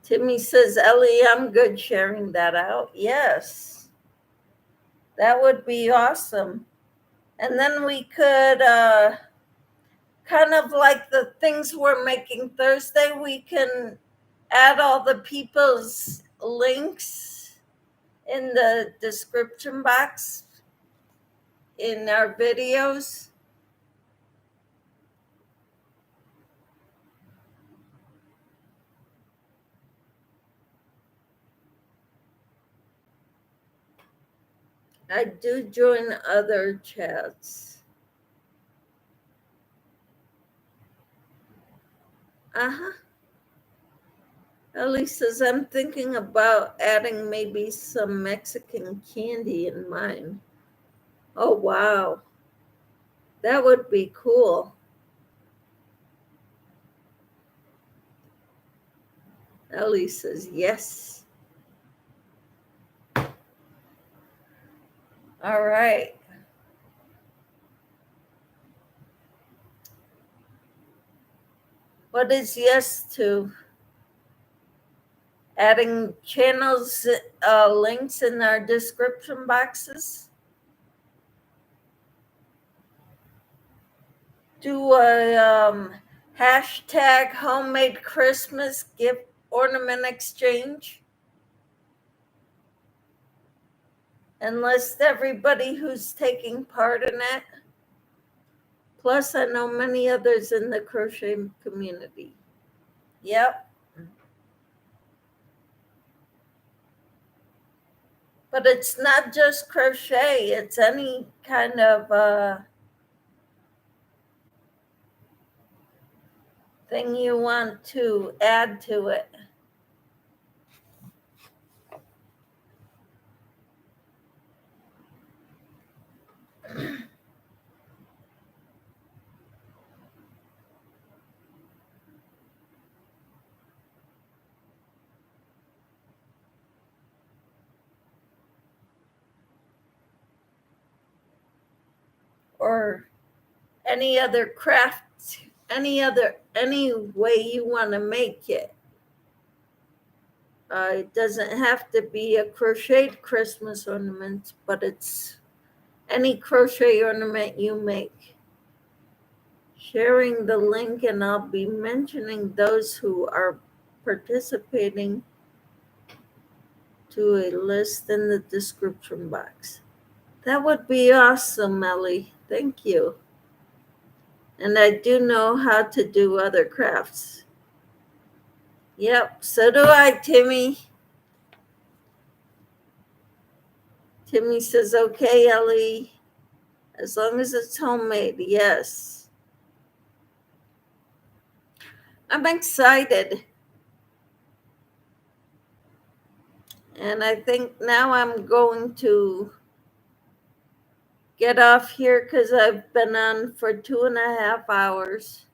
Timmy says, Ellie, I'm good sharing that out. Yes, that would be awesome. And then we could, kind of like the things we're making Thursday, we can add all the people's links in the description box. in our videos? I do join other chats. Uh-huh. Ellie says, I'm thinking about adding maybe some Mexican candy in mine. Oh, wow. That would be cool. Ellie says, yes. All right. What is yes to? Adding channels links in our description boxes? Do a hashtag homemade Christmas gift ornament exchange? And list everybody who's taking part in it. Plus, I know many others in the crochet community. Yep. But it's not just crochet, it's any kind of thing you want to add to it. Or any other craft, any way you want to make it. It doesn't have to be a crocheted Christmas ornament, but it's any crochet ornament you make. Sharing the link, and I'll be mentioning those who are participating to a list in the description box. That would be awesome, Ellie. Thank you. And I do know how to do other crafts. Yep, so do I, Timmy. Timmy says, okay, Ellie, as long as it's homemade, yes. I'm excited. And I think now I'm going to get off here because I've been on for 2.5 hours.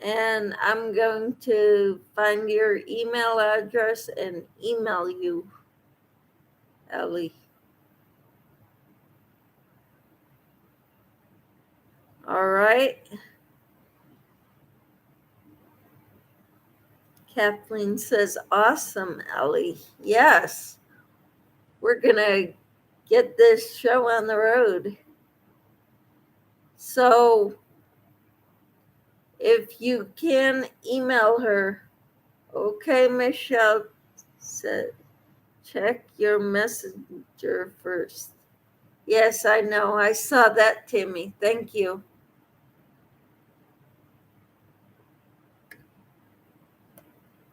And I'm going to find your email address and email you, Ellie. All right. Kathleen says, awesome, Ellie. Yes. We're going to get this show on the road. So if you can email her, okay, Michelle said, check your messenger first. Yes, I know. I saw that, Timmy. Thank you.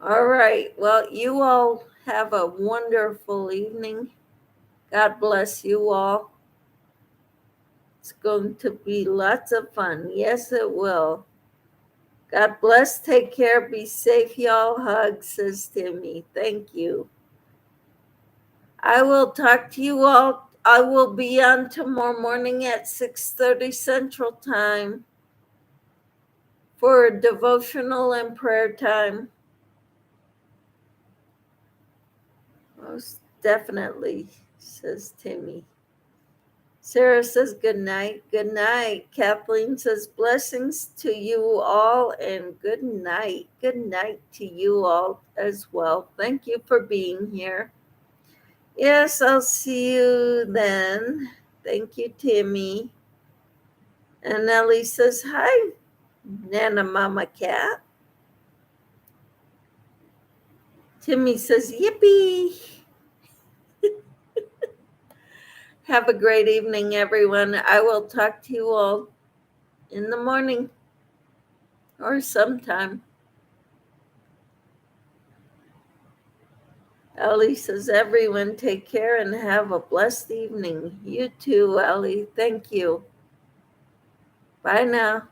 All right. Well, you all have a wonderful evening. God bless you all. It's going to be lots of fun. Yes, it will. God bless. Take care. Be safe, y'all. Hugs, says Timmy. Thank you. I will talk to you all. I will be on tomorrow morning at 6:30 Central Time for devotional and prayer time. Most definitely, says Timmy. Sarah says good night. Good night. Kathleen says blessings to you all and good night. Good night to you all as well. Thank you for being here. Yes, I'll see you then. Thank you, Timmy. And Nellie says hi, Nana Mama Cat. Timmy says yippee. Have a great evening, everyone. I will talk to you all in the morning or sometime. Ellie says, everyone take care and have a blessed evening. You too, Ellie. Thank you. Bye now.